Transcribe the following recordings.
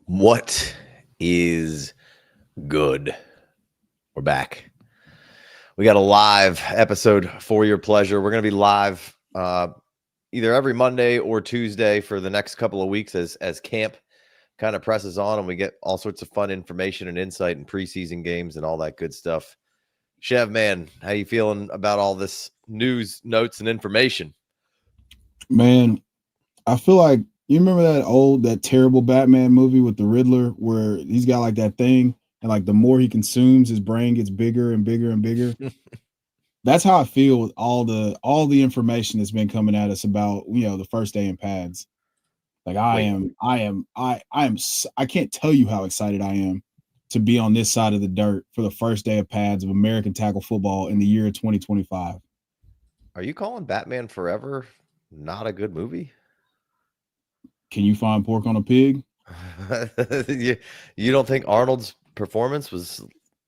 What is good? We're back. We got a live episode for your pleasure. We're going to be live either every Monday or Tuesday for the next couple of weeks as camp kind of presses on and we get all sorts of fun information and insight and preseason games and all that good stuff. Chev, man, how you feeling about all this news, notes, and information? Man, I feel like you remember that terrible Batman movie with the Riddler where he's got like that thing and like the more he consumes, his brain gets bigger and bigger and bigger. That's how I feel with all the information that's been coming at us about, the first day in pads. Like I can't tell you how excited I am to be on this side of the dirt for the first day of pads of American tackle football in the year 2025. Are you calling Batman Forever not a good movie? Can you find pork on a pig? you don't think Arnold's performance was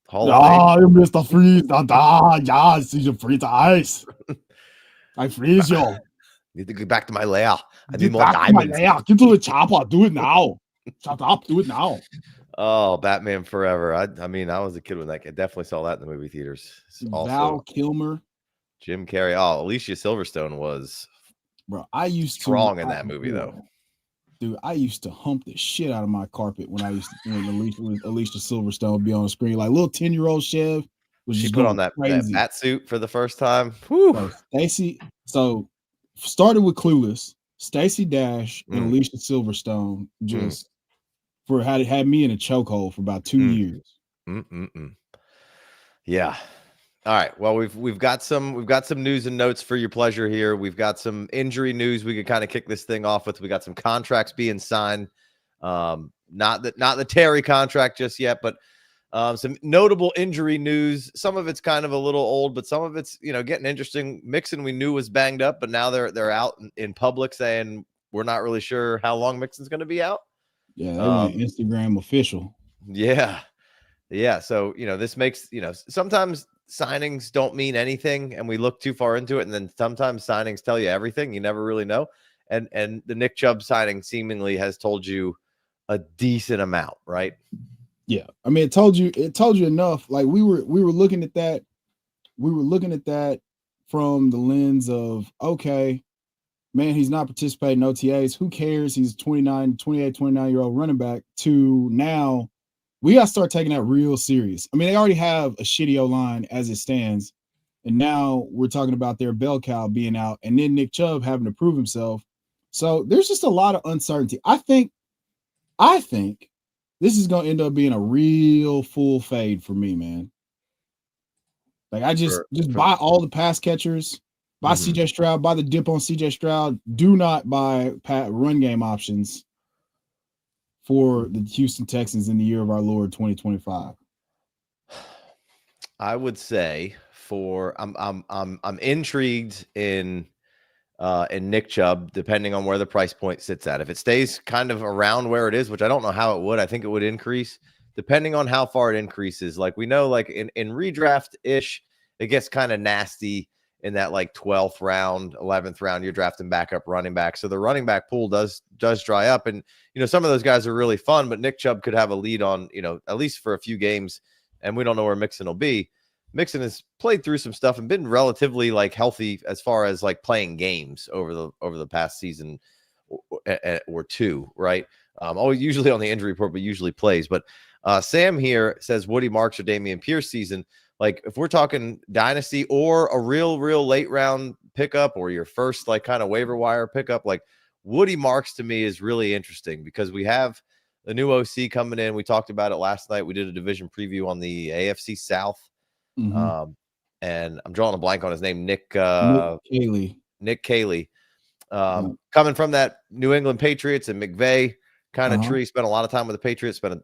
Hall of Fame? Mr. Freeze. Yeah, see you freeze the ice. I freeze you. Need to get back to my lair. I need Get more back to my diamonds. lair. Get to the chopper. Do it now. Shut up. Do it now. Oh, Batman Forever. I mean, I was a kid when that kid. Definitely saw that in the movie theaters. Also, Val Kilmer. Jim Carrey. Oh, Alicia Silverstone was strong in that movie, though. Dude, I used to hump the shit out of my carpet when Alicia Silverstone be on the screen. Like little 10-year-old Chev was She just put on that bat suit for the first time. Whew. So started with Clueless, Stacey Dash, and Alicia Silverstone just had me in a chokehold for about 2 years. Yeah. All right. Well, we've got some news and notes for your pleasure here. We've got some injury news we could kind of kick this thing off with. We got some contracts being signed. Not the Terry contract just yet, but some notable injury news. Some of it's kind of a little old, but some of it's getting interesting. Mixon we knew was banged up, but now they're out in public saying we're not really sure how long Mixon's going to be out. Yeah, they went Instagram official. Yeah. So this makes sometimes signings don't mean anything and we look too far into it, and then sometimes signings tell you everything. You never really know. And the Nick Chubb signing seemingly has told you a decent amount, right? Yeah. I mean, it told you enough. Like we were looking at that. We were looking at that from the lens of, okay, man, he's not participating in OTAs. Who cares? He's 29-year-old running back. To now, we got to start taking that real serious. I mean, they already have a shitty O-line as it stands. And now we're talking about their bell cow being out and then Nick Chubb having to prove himself. So there's just a lot of uncertainty. I think this is going to end up being a real full fade for me, man. Like I just buy all the pass catchers, buy CJ Stroud, buy the dip on CJ Stroud. Do not buy run game options for the Houston Texans in the year of our Lord 2025. I would say I'm intrigued in Nick Chubb, depending on where the price point sits at. If it stays kind of around where it is, which I don't know how it would, I think it would increase depending on how far it increases. Like we know, like in redraft-ish, it gets kind of nasty in that like 12th round, 11th round, you're drafting backup running back. So the running back pool does dry up. And, some of those guys are really fun, but Nick Chubb could have a lead on, at least for a few games. And we don't know where Mixon will be. Mixon has played through some stuff and been relatively like healthy as far as like playing games over the past season or two, right? Always usually on the injury report, but usually plays. But Sam here says Woody Marks or Dameon Pierce season. Like if we're talking dynasty or a real late round pickup or your first like kind of waiver wire pickup, like Woody Marks to me is really interesting because we have the new OC coming in. We talked about it last night. We did a division preview on the AFC South. And I'm drawing a blank on his name, Nick Caley. Coming from that New England Patriots and McVay kind of tree, spent a lot of time with the Patriots, spent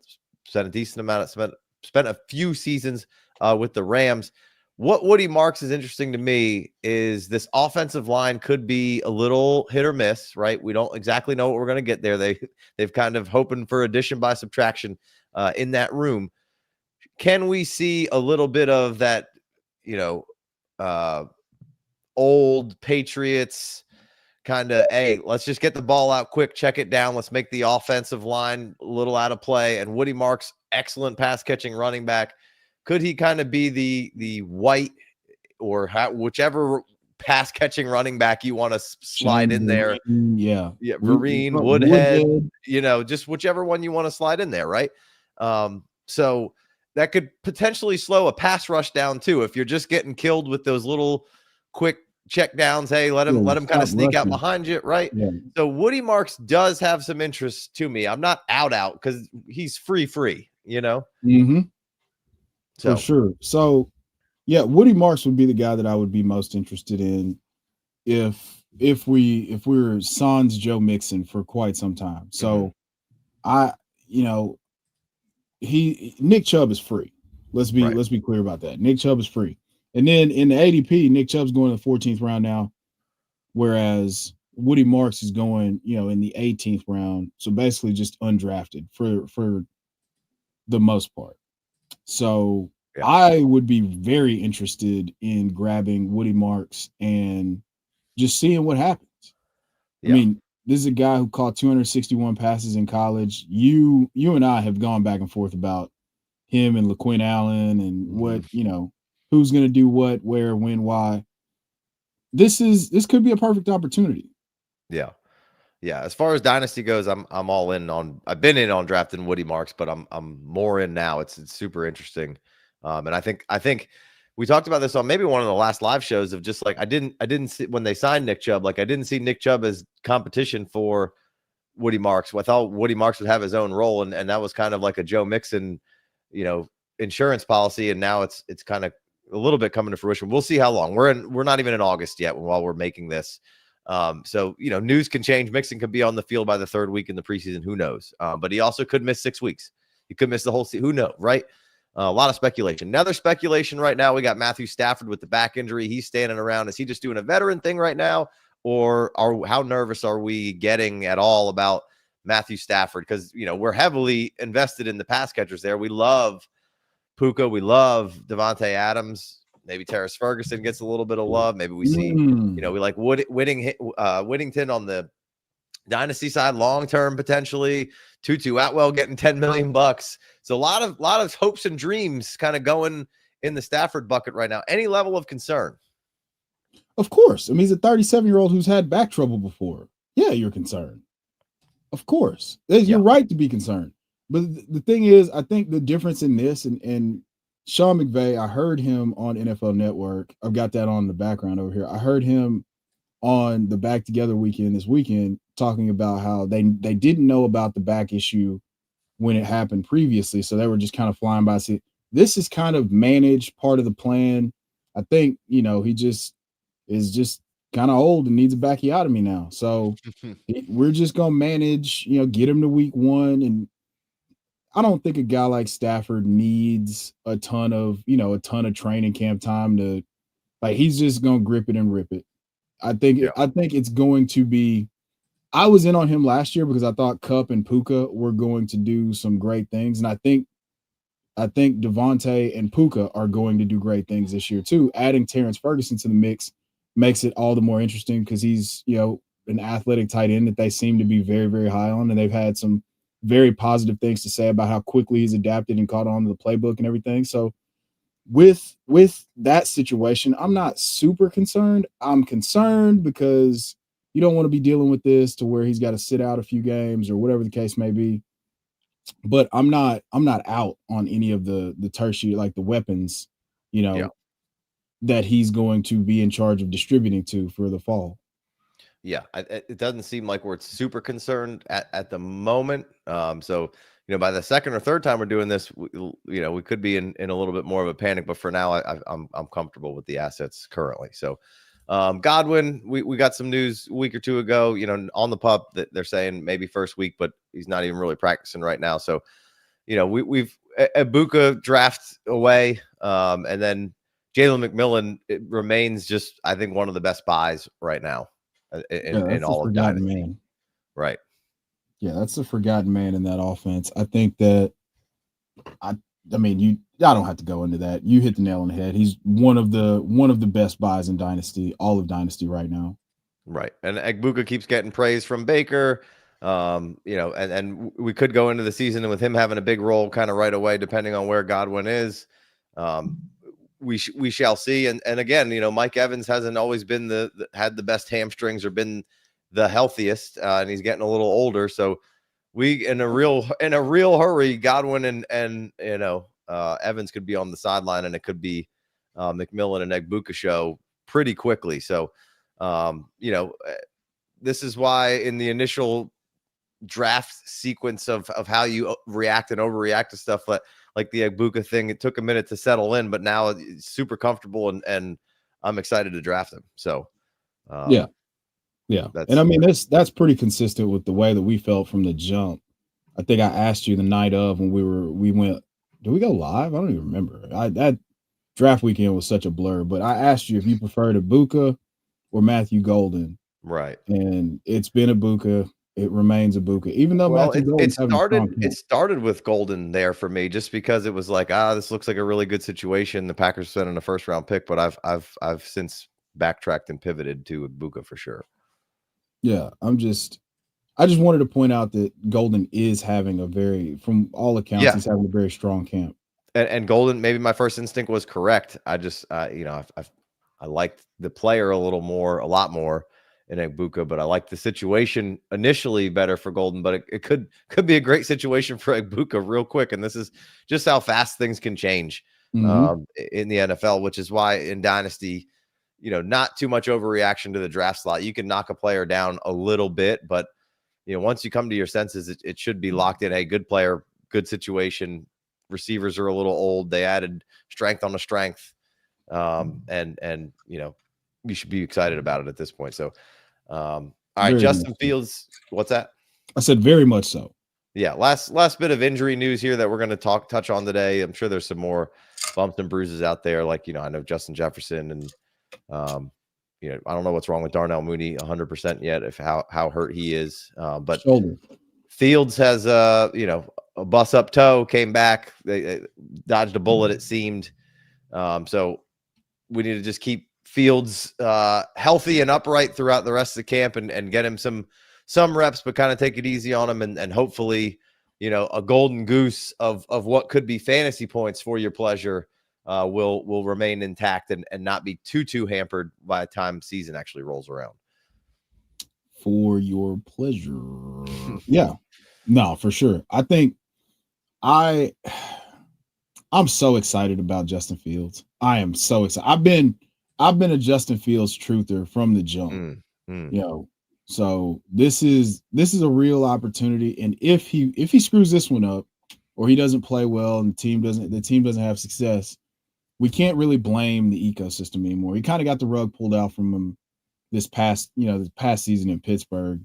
a decent amount of spent a few seasons with the Rams. What Woody Marks is interesting to me is this offensive line could be a little hit or miss, right? We don't exactly know what we're going to get there. They've kind of hoping for addition by subtraction in that room. Can we see a little bit of that, old Patriots kind of, hey, let's just get the ball out quick, check it down. Let's make the offensive line a little out of play. And Woody Marks, excellent pass catching running back. Could he kind of be the white or whichever pass catching running back you want to slide in there? Yeah. Vereen, Woodhead, just whichever one you want to slide in there, right? So that could potentially slow a pass rush down too. If you're just getting killed with those little quick check downs, hey, let him kind of sneak out behind you, right? Yeah. So Woody Marks does have some interest to me. I'm not out because he's free, Mm-hmm. For sure. So yeah, Woody Marks would be the guy that I would be most interested in if we were sans Joe Mixon for quite some time. So Nick Chubb is free. Let's be clear about that. Nick Chubb is free. And then in the ADP, Nick Chubb's going in the 14th round now, whereas Woody Marks is going, in the 18th round. So basically just undrafted for the most part. So I would be very interested in grabbing Woody Marks and just seeing what happens. I mean, this is a guy who caught 261 passes in college. You and I have gone back and forth about him and LaQuinn Allen and what, who's going to do what, where, when, why. This could be a perfect opportunity. Yeah. Yeah. As far as Dynasty goes, I'm all in on, I've been in on drafting Woody Marks, but I'm more in now. It's super interesting. And I think we talked about this on maybe one of the last live shows of just like, I didn't see when they signed Nick Chubb, like I didn't see Nick Chubb as competition for Woody Marks. I thought Woody Marks would have his own role. And that was kind of like a Joe Mixon, insurance policy. And now it's kind of a little bit coming to fruition. We'll see how long. We're not even in August yet while we're making this. So, news can change. Mixon could be on the field by the third week in the preseason. Who knows? But he also could miss 6 weeks. He could miss the whole season. Who knows? Right. A lot of speculation. Another speculation right now. We got Matthew Stafford with the back injury. He's standing around. Is he just doing a veteran thing right now? Or how nervous are we getting at all about Matthew Stafford? Because, we're heavily invested in the pass catchers there. We love Puka. We love Devontae Adams. Maybe Terrace Ferguson gets a little bit of love. Maybe we see, we like Whittington on the Dynasty side, long-term potentially. Tutu Atwell getting $10 million. So a lot of hopes and dreams kind of going in the Stafford bucket right now. Any level of concern? Of course. I mean, he's a 37-year-old who's had back trouble before. Yeah, you're concerned. Of course. You're right to be concerned. But the thing is, I think the difference in this and Sean McVay, I heard him on NFL Network. I've got that on the background over here. I heard him on the Back Together weekend this weekend talking about how they didn't know about the back issue when it happened previously. So they were just kind of flying by. See, this is kind of managed, part of the plan. I think, he just is just kind of old and needs a backiotomy now. So we're just going to manage, get him to week 1. And I don't think a guy like Stafford needs a ton of training camp time to, like, he's just going to grip it and rip it. I think it's going to be, I was in on him last year because I thought Kupp and Puka were going to do some great things. And I think Devontae and Puka are going to do great things this year too. Adding Terrence Ferguson to the mix makes it all the more interesting because he's, an athletic tight end that they seem to be very, very high on. And they've had some very positive things to say about how quickly he's adapted and caught on to the playbook and everything. So with that situation, I'm not super concerned. I'm concerned because you don't want to be dealing with this to where he's got to sit out a few games or whatever the case may be. But I'm not out on any of the tertiary, like the weapons, that he's going to be in charge of distributing to for the fall. Yeah, it doesn't seem like we're super concerned at the moment. So, by the second or third time we're doing this, we could be in a little bit more of a panic. But for now, I'm comfortable with the assets currently. So, Godwin, we got some news a week or two ago, on the pup that they're saying maybe first week, but he's not even really practicing right now. So, we've Ibuka draft away, and then Jalen McMillan remains just, I think, one of the best buys right now. In all of Dynasty. Man. Right. Yeah, that's a forgotten man in that offense. I think that I don't have to go into that. You hit the nail on the head. He's one of the best buys in Dynasty, all of Dynasty right now. Right. And Egbuka keeps getting praise from Baker. And we could go into the season with him having a big role kind of right away, depending on where Godwin is. We shall see. And again, Mike Evans hasn't always been had the best hamstrings or been the healthiest, and he's getting a little older. So we in a real hurry, Godwin and Evans could be on the sideline, and it could be McMillan and Egbuka show pretty quickly. So this is why in the initial draft sequence of how you react and overreact to stuff like the Egbuka thing, it took a minute to settle in, but now it's super comfortable and I'm excited to draft him. So yeah. And I mean, that's pretty consistent with the way that we felt from the jump. I think I asked you the night of when we went, did we go live? I don't even remember. That draft weekend was such a blur, but I asked you if you preferred Egbuka or Matthew Golden. Right. And it's been Egbuka. It remains Egbuka, even though it started with Golden there for me, just because it was like, this looks like a really good situation. The Packers sent in a first round pick, but I've since backtracked and pivoted to Egbuka for sure. Yeah, I just wanted to point out that Golden is having from all accounts, he's having a very strong camp. And Golden, maybe my first instinct was correct. I just, I liked the player a lot more in Egbuka, but I like the situation initially better for Golden, but it could be a great situation for Egbuka real quick. And this is just how fast things can change in the NFL, which is why in Dynasty, not too much overreaction to the draft slot. You can knock a player down a little bit, but once you come to your senses, it should be locked in. Hey, good player, good situation. Receivers are a little old. They added strength on the strength. And you should be excited about it at this point. So, all right, very Justin Fields, what's that? I said very much so. Yeah. Last bit of injury news here that we're going to touch on today. I'm sure there's some more bumps and bruises out there. Like, I know Justin Jefferson and, I don't know what's wrong with Darnell Mooney 100% yet, if how hurt he is. But shoulder. Fields has a bus up toe, came back. They dodged a bullet, it seemed. So we need to just keep Fields healthy and upright throughout the rest of the camp and get him some reps, but kind of take it easy on him. And hopefully, a golden goose of what could be fantasy points for your pleasure will remain intact and not be too hampered by the time season actually rolls around. For your pleasure. Yeah. No, for sure. I think I'm so excited about Justin Fields. I am so excited. I've been a Justin Fields truther from the jump. So this is a real opportunity. And if he screws this one up or he doesn't play well and the team doesn't have success, we can't really blame the ecosystem anymore. He kind of got the rug pulled out from him this past season in Pittsburgh.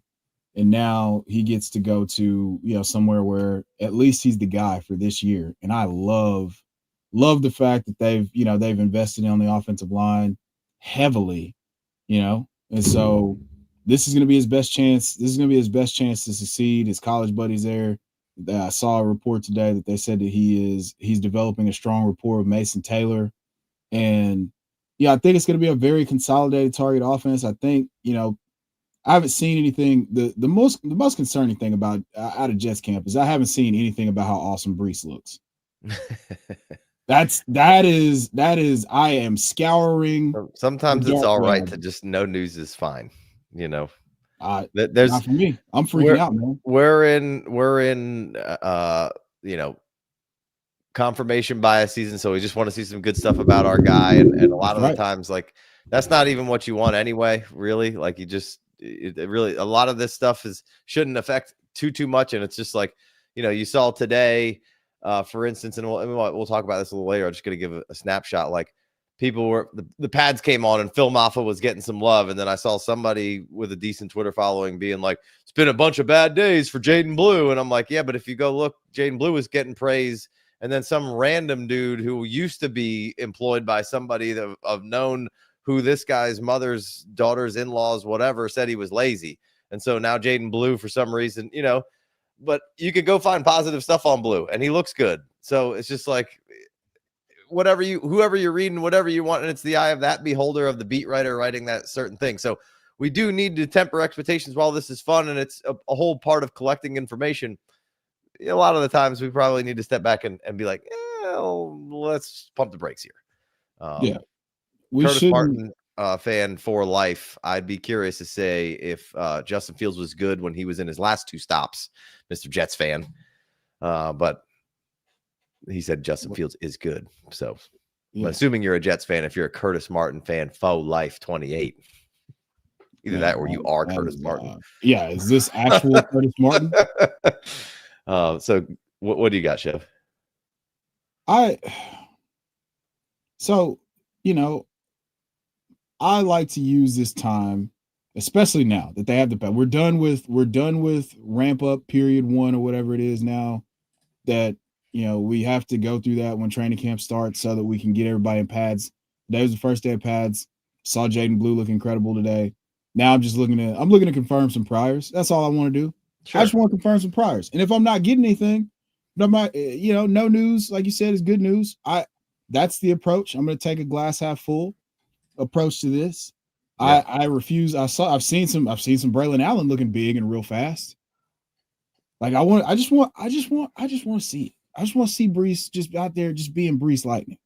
And now he gets to go to, somewhere where at least he's the guy for this year. And I love the fact that they've invested on the offensive line heavily, and so this is going to be his best chance. This is going to be his best chance to succeed. His college buddies there. I saw a report today that they said that he's developing a strong rapport with Mason Taylor. And I think it's going to be a very consolidated target offense. I think, I haven't seen anything. The most concerning thing about out of Jets camp is I haven't seen anything about how awesome Brees looks. That is I am scouring. Sometimes it's all right to just no news is fine. There's not for me. I'm freaking out, man. We're in confirmation bias season, so we just want to see some good stuff about our guy. And a lot of the times, like, that's not even what you want anyway, really. Like, really a lot of this stuff shouldn't affect too much. And it's just like, you saw today, for instance, and we'll talk about this a little later. I'm just going to give a snapshot. Like, people were the pads came on and Phil Maffa was getting some love. And then I saw somebody with a decent Twitter following being like, it's been a bunch of bad days for Jaden Blue. And I'm like, yeah, but if you go look, Jaden Blue is getting praise. And then some random dude who used to be employed by somebody that I've known who this guy's mother's daughter's in-laws, whatever, said he was lazy. And so now Jaden Blue, for some reason, but you could go find positive stuff on Blue and he looks good. So it's just like, whoever you're reading, whatever you want. And it's the eye of that beholder of the beat writer writing that certain thing. So we do need to temper expectations while this is fun and it's a whole part of collecting information. A lot of the times we probably need to step back and be like, let's pump the brakes here. Yeah, we Curtis shouldn't. Martin fan for life. I'd be curious to say if Justin Fields was good when he was in his last 2 stops, Mr. Jets fan. But he said Justin Fields is good. So I'm assuming you're a Jets fan. If you're a Curtis Martin fan, faux life 28. Either that or you are Curtis Martin. Is this actual Curtis Martin? So what do you got, Chef? I like to use this time, especially now that they have the we're done with ramp up period 1 or whatever it is now, that we have to go through that when training camp starts so that we can get everybody in pads. Today was the first day of pads. Saw Jaden Blue look incredible today. Now I'm looking to confirm some priors. That's all I want to do. Sure. I just want to confirm some priors. And if I'm not getting anything, but I'm not, no news, like you said, is good news. That's the approach. I'm going to take a glass half full approach to this. Yeah. I refuse. I've seen some Braylon Allen looking big and real fast. Like I just want to see it. I just want to see Brees just out there just being Brees Lightning.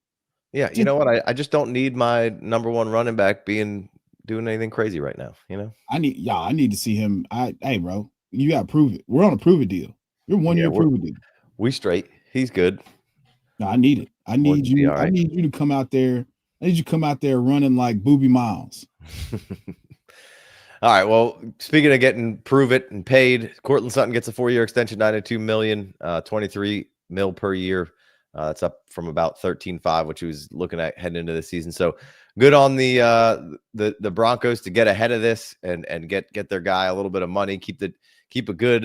Yeah, you know what? I just don't need my number 1 running back doing anything crazy right now. I need to see him. Hey, bro, you got to prove it. We're on a prove it deal. We're 1 year prove it deal. We straight. He's good. No, I need it. I need you. Right. I need you to come out there. I need you to come out there running like Booby Miles. All right. Well, speaking of getting prove it and paid, Courtland Sutton gets a 4-year extension, $92 million, $23 million per year. That's up from about 13.5, which he was looking at heading into the season. So good on the Broncos to get ahead of this and get their guy a little bit of money. Keep a good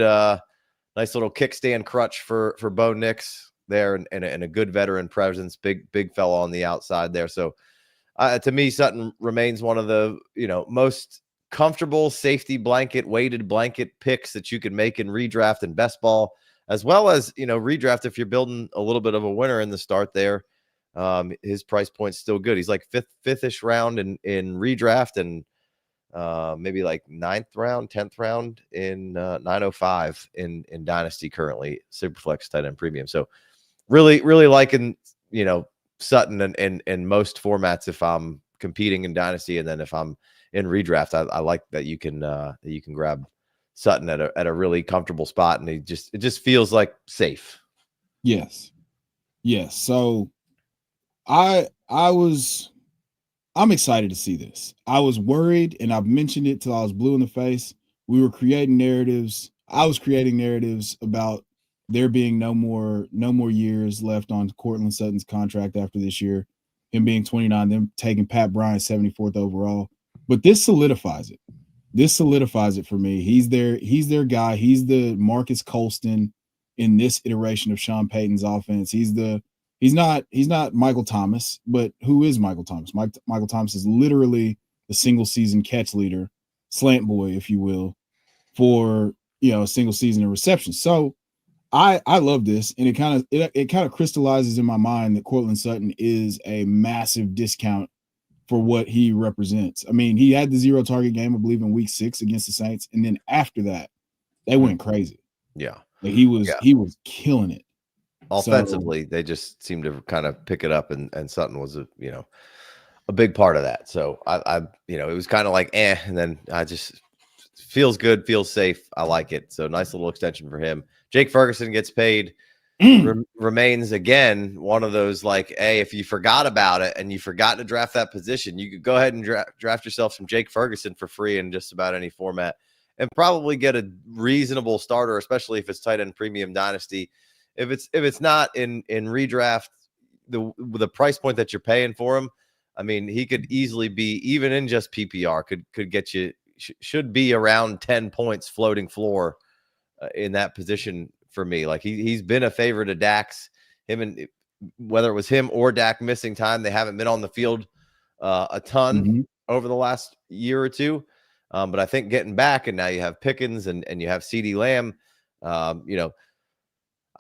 nice little kickstand crutch for Bo Nix there, and a good veteran presence, big fella on the outside there. So to me, Sutton remains one of the most comfortable safety blanket, weighted blanket picks that you can make in redraft and best ball, as well as redraft if you're building a little bit of a winner in the start there. His price point's still good. He's like fifth-ish round in redraft, and maybe like 9th round, 10th round in 905 in Dynasty currently, Superflex tight end premium. So really liking Sutton in most formats if I'm competing in Dynasty, and then if I'm in redraft, I like that you can grab Sutton at a really comfortable spot, and it just feels like safe. Yes. So I'm excited to see this. I was worried, and I've mentioned it till I was blue in the face. We were creating narratives. I was creating narratives about there being no more years left on Courtland Sutton's contract after this year, him being 29, them taking Pat Bryant 74th overall. But this solidifies it. This solidifies it for me. He's their guy. He's the Marcus Colston in this iteration of Sean Payton's offense. He's not Michael Thomas, but who is Michael Thomas? Michael Thomas is literally the single season catch leader, slant boy, if you will, for a single season of reception. So I love this, and it kind of crystallizes in my mind that Courtland Sutton is a massive discount for what he represents. I mean, he had the 0 target game, I believe, in week 6 against the Saints, and then after that, they went crazy. Yeah, like he was killing it. Offensively, they just seemed to kind of pick it up, and Sutton was a big part of that. So I it was kind of like and then I just feels good, feels safe. I like it. So nice little extension for him. Jake Ferguson gets paid. Remains again one of those like, hey, if you forgot about it and you forgot to draft that position, you could go ahead and draft yourself some Jake Ferguson for free in just about any format, and probably get a reasonable starter, especially if it's tight end premium Dynasty. If it's not in redraft, the price point that you're paying for him, I mean, he could easily be, even in just PPR, could get you, should be around 10 points floating floor in that position for me. Like he's been a favorite of Dak's. Whether it was him or Dak missing time, they haven't been on the field a ton over the last year or two. But I think getting back, and now you have Pickens and you have CeeDee Lamb,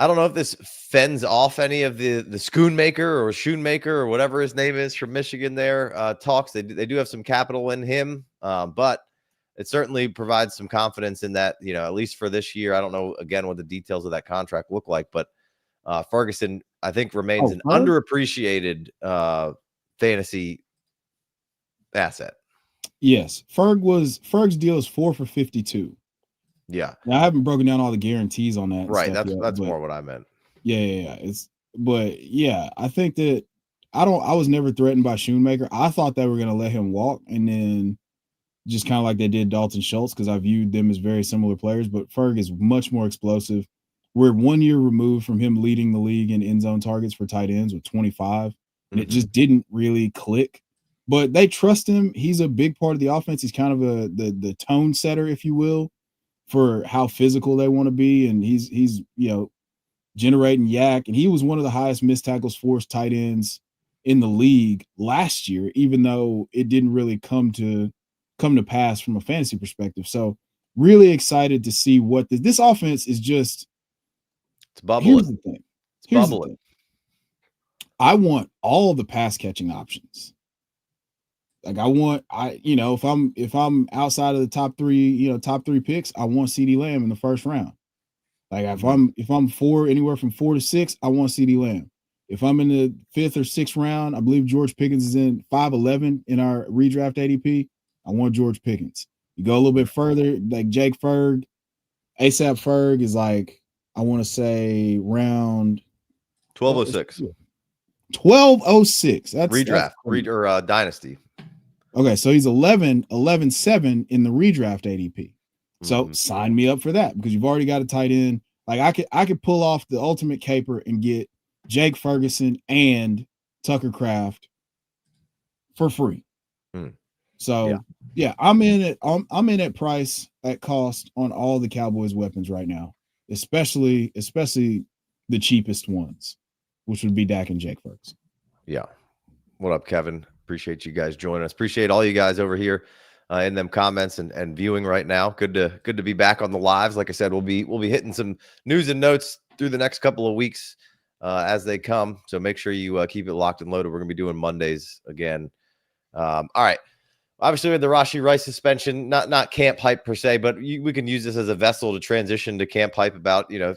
I don't know if this fends off any of the Schoonmaker or Schoonmaker or whatever his name is from Michigan there talks. They do have some capital in him, but it certainly provides some confidence in that, at least for this year. I don't know, again, what the details of that contract look like, but Ferguson, I think, remains an underappreciated fantasy asset. Yes. Ferg's deal is 4 for 52. Yeah. Now, I haven't broken down all the guarantees on that. Right. That's more what I meant. Yeah. I think that I was never threatened by Schoonmaker. I thought they were going to let him walk, and then just kind of like they did Dalton Schultz, because I viewed them as very similar players, but Ferg is much more explosive. We're 1 year removed from him leading the league in end zone targets for tight ends with 25. And it just didn't really click. But they trust him. He's a big part of the offense. He's kind of the tone setter, if you will, for how physical they want to be. And he's generating yak. And he was one of the highest missed tackles forced tight ends in the league last year, even though it didn't really come to pass from a fantasy perspective. So really excited to see what this offense is. Just it's bubbling. Here's the thing. Bubbling. I want all the pass catching options. Like if I'm outside of the top three picks, I want CeeDee Lamb in the first round. Like if I'm anywhere from 4 to 6, I want CeeDee Lamb. If I'm in the 5th or 6th round, I believe George Pickens is in 5'11" in our redraft ADP. I want George Pickens. You go a little bit further, like Jake Ferg, ASAP Ferg is like, I want to say round 1206. 1206. That's redraft or Dynasty. Okay, so he's 11-7 in the redraft ADP. So sign me up for that, because you've already got a tight end. Like I could pull off the ultimate caper and get Jake Ferguson and Tucker Kraft for free. So yeah, I'm in at price at cost on all the Cowboys weapons right now, especially the cheapest ones, which would be Dak and Jake Ferguson. Yeah. What up, Kevin? Appreciate you guys joining us. Appreciate all you guys over here in them comments and viewing right now. Good to be back on the lives. Like I said, we'll be hitting some news and notes through the next couple of weeks as they come. So make sure you keep it locked and loaded. We're gonna be doing Mondays again. All right. Obviously, we had the Rashee Rice suspension, not camp hype per se, but we can use this as a vessel to transition to camp hype about a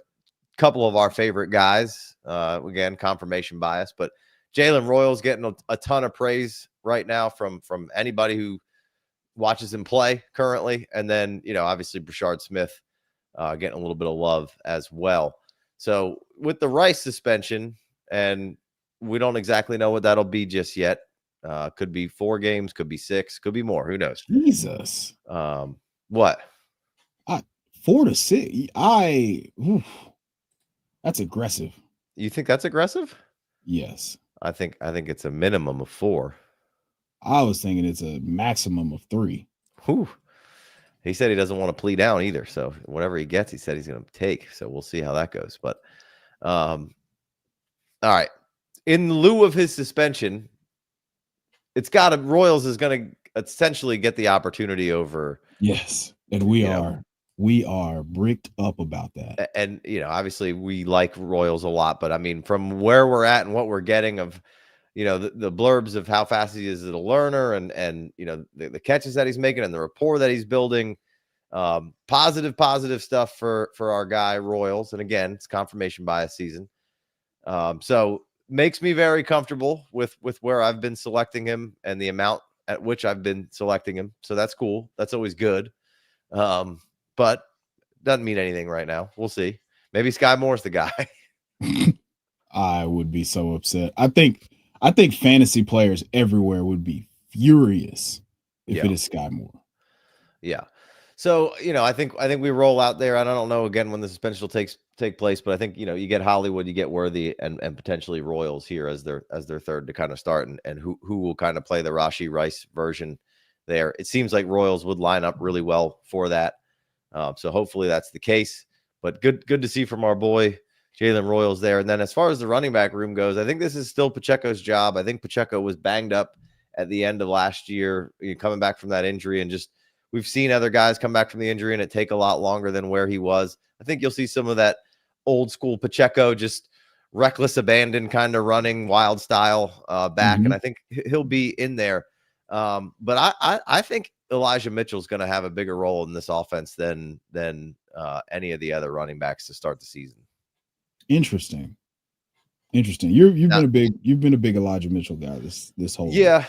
couple of our favorite guys. Again, confirmation bias, but Jalen Royals getting a ton of praise right now from anybody who watches him play currently, and then obviously Brashard Smith getting a little bit of love as well. So with the Rice suspension, and we don't exactly know what that'll be just yet. Could be 4 games, could be 6, could be more. Who knows? Jesus. What? 4 to 6. That's aggressive. You think that's aggressive? Yes. I think it's a minimum of 4. I was thinking it's a maximum of 3. Whew. He said he doesn't want to plea down either. So whatever he gets, he said he's going to take. So we'll see how that goes. But all right. In lieu of his suspension, Royals is going to essentially get the opportunity over. Yes. And we are bricked up about that. And, obviously we like Royals a lot, but I mean, from where we're at and what we're getting of, the blurbs of how fast he is as a learner and the catches that he's making and the rapport that he's building, positive stuff for our guy Royals. And again, it's confirmation bias season. So makes me very comfortable with where I've been selecting him and the amount at which I've been selecting him. So that's cool. That's always good. But doesn't mean anything right now. We'll see. Maybe Sky Moore's the guy. I would be so upset. I think fantasy players everywhere would be furious if it is Sky Moore. Yeah. So, I think we roll out there. I don't know again when the suspension will take place, but I think, you get Hollywood, you get Worthy and potentially Royals here as their third to kind of start and who will kind of play the Rashee Rice version there. It seems like Royals would line up really well for that. So hopefully that's the case, but good to see from our boy Jalen Royals there. And then as far as the running back room goes, I think this is still Pacheco's job. I think Pacheco was banged up at the end of last year, coming back from that injury, and just we've seen other guys come back from the injury and it take a lot longer than where he was. I think you'll see some of that old school Pacheco, just reckless abandon kind of running wild style back. And I think he'll be in there. But I think Elijah Mitchell's going to have a bigger role in this offense than any of the other running backs to start the season. Interesting. You've been a big Elijah Mitchell guy this whole year.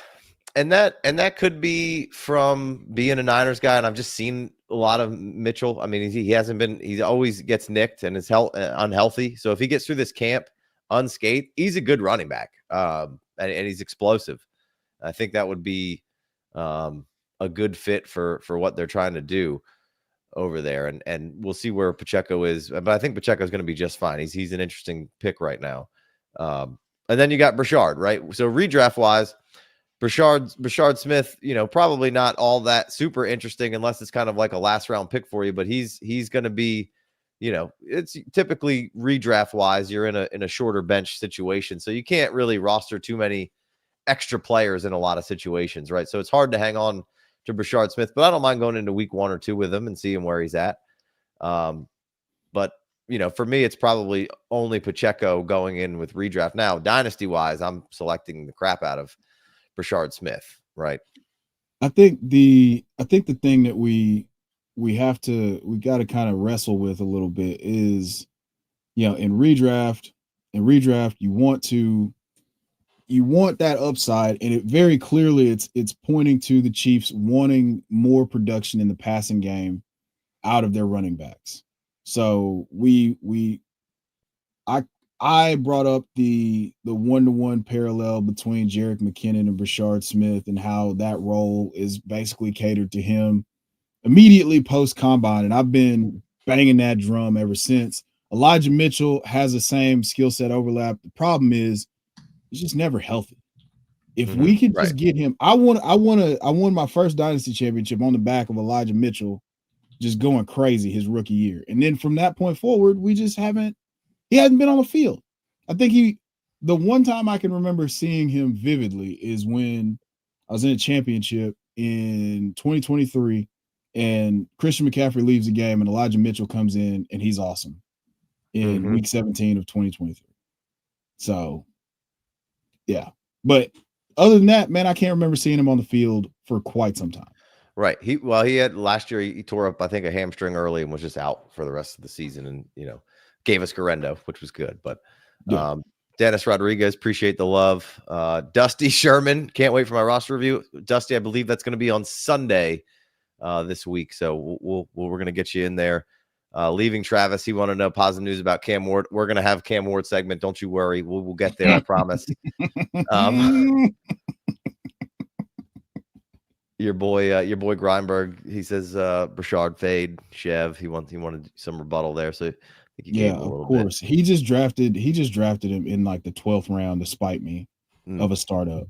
And that could be from being a Niners guy, and I've just seen a lot of Mitchell. I mean, he always gets nicked and is unhealthy. So if he gets through this camp unscathed, he's a good running back, and he's explosive. I think that would be a good fit for what they're trying to do over there, and we'll see where Pacheco is. But I think Pacheco is going to be just fine. He's an interesting pick right now. And then you got Brashard, right? So redraft wise, Brashard Smith, probably not all that super interesting unless it's kind of like a last round pick for you, but he's going to be, it's typically redraft wise, you're in a shorter bench situation. So you can't really roster too many extra players in a lot of situations, right? So it's hard to hang on to Brashard Smith, but I don't mind going into week 1 or 2 with him and seeing where he's at. But for me, it's probably only Pacheco going in with redraft. Now, dynasty wise, I'm selecting the crap out of Brashard Smith, right? I think the thing that we got to kind of wrestle with a little bit is, in redraft, you want that upside, and it very clearly it's pointing to the Chiefs wanting more production in the passing game out of their running backs. So I brought up the 1-to-1 parallel between Jerick McKinnon and Brashard Smith and how that role is basically catered to him immediately post combine. And I've been banging that drum ever since. Elijah Mitchell has the same skill set overlap. The problem is he's just never healthy. If we could just get him, I won my first dynasty championship on the back of Elijah Mitchell just going crazy his rookie year. And then from that point forward, he hasn't been on the field. I think the one time I can remember seeing him vividly is when I was in a championship in 2023 and Christian McCaffrey leaves the game and Elijah Mitchell comes in and he's awesome in week 17 of 2023. So, yeah. But other than that, man, I can't remember seeing him on the field for quite some time. Right. He had last year, he tore up, I think, a hamstring early and was just out for the rest of the season and, gave us Garendo, which was good. But Dennis Rodriguez, appreciate the love. Dusty Sherman, can't wait for my roster review. Dusty, I believe that's going to be on Sunday this week. So we're going to get you in there. Leaving Travis, he wanted to know positive news about Cam Ward. We're going to have Cam Ward segment. Don't you worry. We'll get there. I promise. Your boy Greinberg, he says Brashard fade Chev. He wanted some rebuttal there. So I think he gave him a little course. Bit. He just drafted him in like the 12th round to spite me of a startup.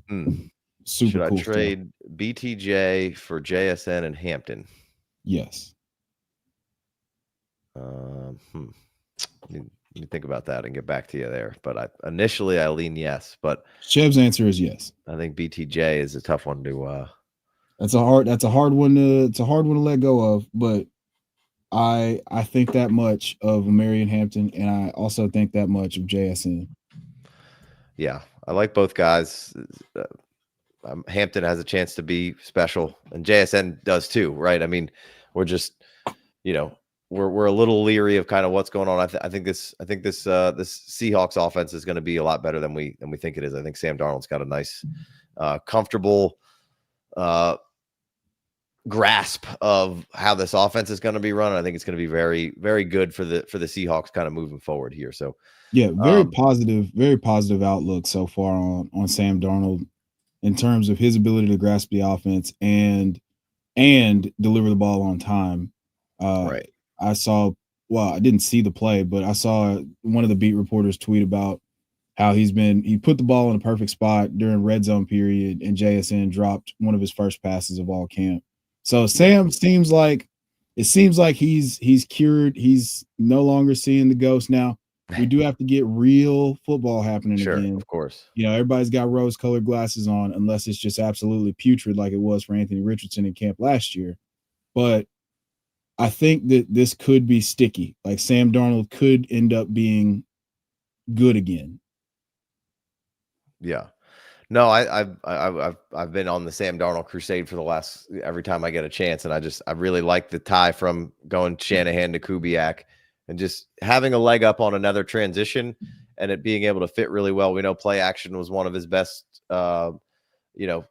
Super Should cool I trade stuff. BTJ for JSN and Hampton? Yes. Let me think about that and get back to you there. But initially I lean yes, but Chev's answer is yes. I think BTJ is a tough one to that's a hard one to let go of, but I think that much of Marion Hampton, and I also think that much of JSN. Yeah, I like both guys. Hampton has a chance to be special, and JSN does too, right? I mean, we're just, we're a little leery of kind of what's going on. I think this Seahawks offense is going to be a lot better than we think it is. I think Sam Darnold's got a nice, comfortable grasp of how this offense is going to be run. I think it's going to be very, very good for the Seahawks kind of moving forward here. So yeah, very positive outlook so far on Sam Darnold in terms of his ability to grasp the offense and deliver the ball on time. Right. I didn't see the play, but I saw one of the beat reporters tweet about how he put the ball in a perfect spot during red zone period, and JSN dropped one of his first passes of all camp. So Sam seems like he's cured. He's no longer seeing the ghost now. We do have to get real football happening again. Of course. Everybody's got rose-colored glasses on, unless it's just absolutely putrid like it was for Anthony Richardson in camp last year. But I think that this could be sticky. Like Sam Darnold could end up being good again. Yeah. No, I've been on the Sam Darnold crusade for the last every time I get a chance, and I really like the tie from going Shanahan to Kubiak, and just having a leg up on another transition, and it being able to fit really well. We know play action was one of his best, you know,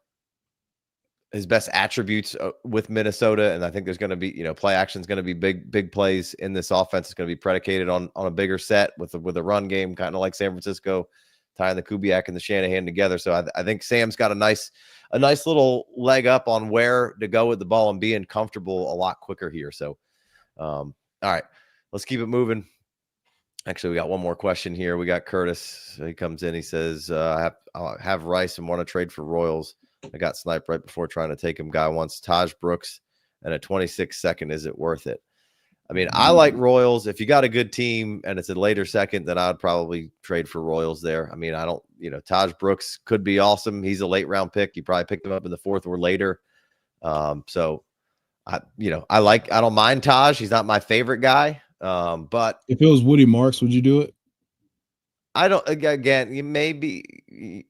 his best attributes with Minnesota, and I think there's going to be, play action is going to be big plays in this offense. It's going to be predicated on a bigger set with a run game, kind of like San Francisco, tying the Kubiak and the Shanahan together. So I think Sam's got a nice little leg up on where to go with the ball and being comfortable a lot quicker here. So, all right, let's keep it moving. Actually, we got one more question here. We got Curtis. He comes in. He says, I have Rice and want to trade for Royals. I got sniped right before trying to take him. Guy wants Taj Brooks and a 26 second. Is it worth it? I mean, I like Royals. If you got a good team and it's a later second, then I'd probably trade for Royals there. I mean, I don't, Taj Brooks could be awesome. He's a late round pick. You probably picked him up in the 4th or later. So I don't mind Taj. He's not my favorite guy. But if it was Woody Marks, would you do it? I don't, again, you maybe.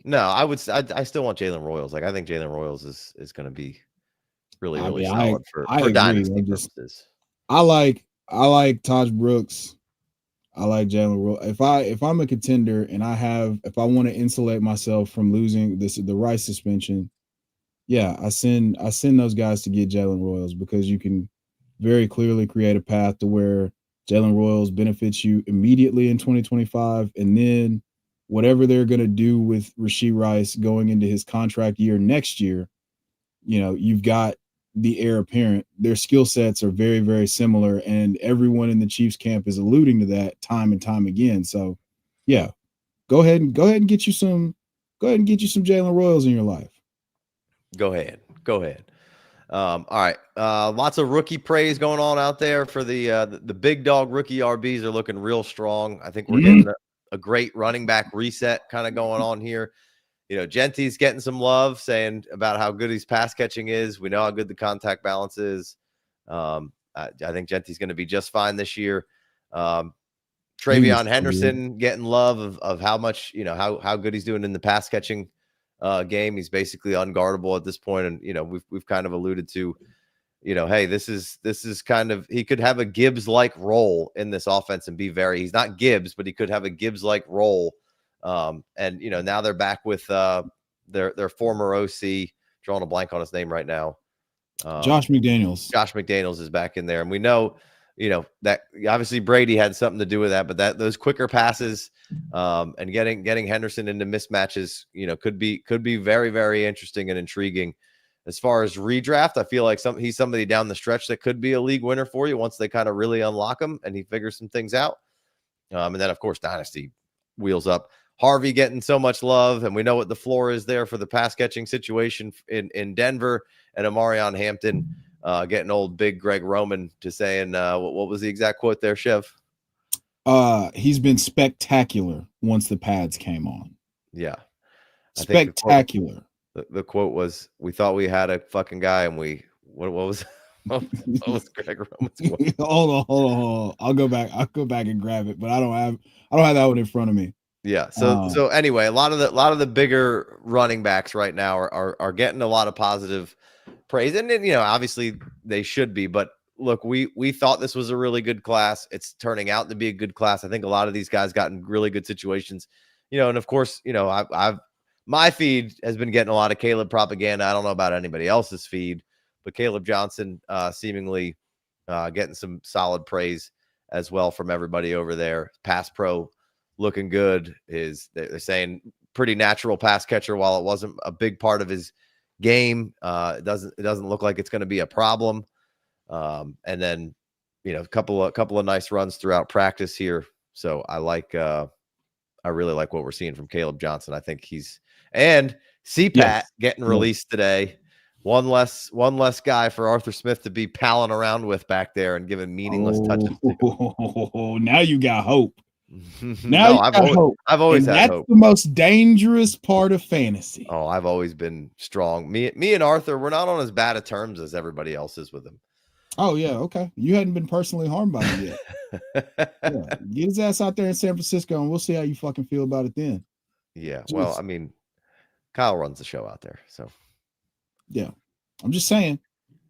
No, I still want Jalen Royals. Like, I think Jalen Royals is going to be really solid for dynasty purposes. I like Taj Brooks. I like Jalen Royals. If I'm a contender and if I want to insulate myself from losing the Rice suspension, yeah, I send those guys to get Jalen Royals, because you can very clearly create a path to where Jalen Royals benefits you immediately in 2025, and then whatever they're going to do with Rashee Rice going into his contract year next year, you've got the heir apparent. Their skill sets are very, very similar, and everyone in the Chiefs camp is alluding to that time and time again. So, yeah, go ahead and get you some Jalen Royals in your life. Go ahead. All right. Lots of rookie praise going on out there for the big dog rookie RBs are looking real strong. I think we're getting a great running back reset kind of going on here. Genty's getting some love, saying about how good his pass catching is. We know how good the contact balance is. I think Genty's going to be just fine this year. Travion Henderson getting love of how much, how good he's doing in the pass catching game. He's basically unguardable at this point. And, we've kind of alluded to, hey, this is kind of, he could have a Gibbs-like role in this offense and he's not Gibbs, but he could have a Gibbs-like role. And now they're back with their former OC, drawing a blank on his name right now. Josh McDaniels. Josh McDaniels is back in there. And we know, that obviously Brady had something to do with that, but those quicker passes and getting Henderson into mismatches, could be very, very interesting and intriguing. As far as redraft, I feel like he's somebody down the stretch that could be a league winner for you once they kind of really unlock him and he figures some things out. And then, of course, Dynasty wheels up. Harvey getting so much love, and we know what the floor is there for the pass catching situation in Denver, and Amarion Hampton getting old big Greg Roman to saying, what was the exact quote there, Chev? He's been spectacular once the pads came on. Yeah. Spectacular. The quote was, we thought we had a fucking guy, and what was Greg Roman's quote? Hold on. I'll go back and grab it, but I don't have that one in front of me. Yeah. So anyway, a lot of the bigger running backs right now are getting a lot of positive praise, and then, obviously they should be. But look, we thought this was a really good class. It's turning out to be a good class. I think a lot of these guys got in really good situations, and of course, my feed has been getting a lot of Caleb propaganda. I don't know about anybody else's feed, but Caleb Johnson seemingly getting some solid praise as well from everybody over there. Pass pro looking good. They're saying pretty natural pass catcher. While it wasn't a big part of his game, it doesn't look like it's going to be a problem. And then, a couple of nice runs throughout practice here. So I really like what we're seeing from Caleb Johnson. I think and CPAT getting released today. One less guy for Arthur Smith to be palling around with back there and giving meaningless touches to. Now you got hope. I've always had hope. That's the most dangerous part of fantasy. Oh, I've always been strong. Me and Arthur, we're not on as bad of terms as everybody else is with him. Oh yeah, okay. You hadn't been personally harmed by him yet. Yeah. Get his ass out there in San Francisco, and we'll see how you fucking feel about it then. Yeah. Well, I mean, Kyle runs the show out there. So, yeah, I'm just saying.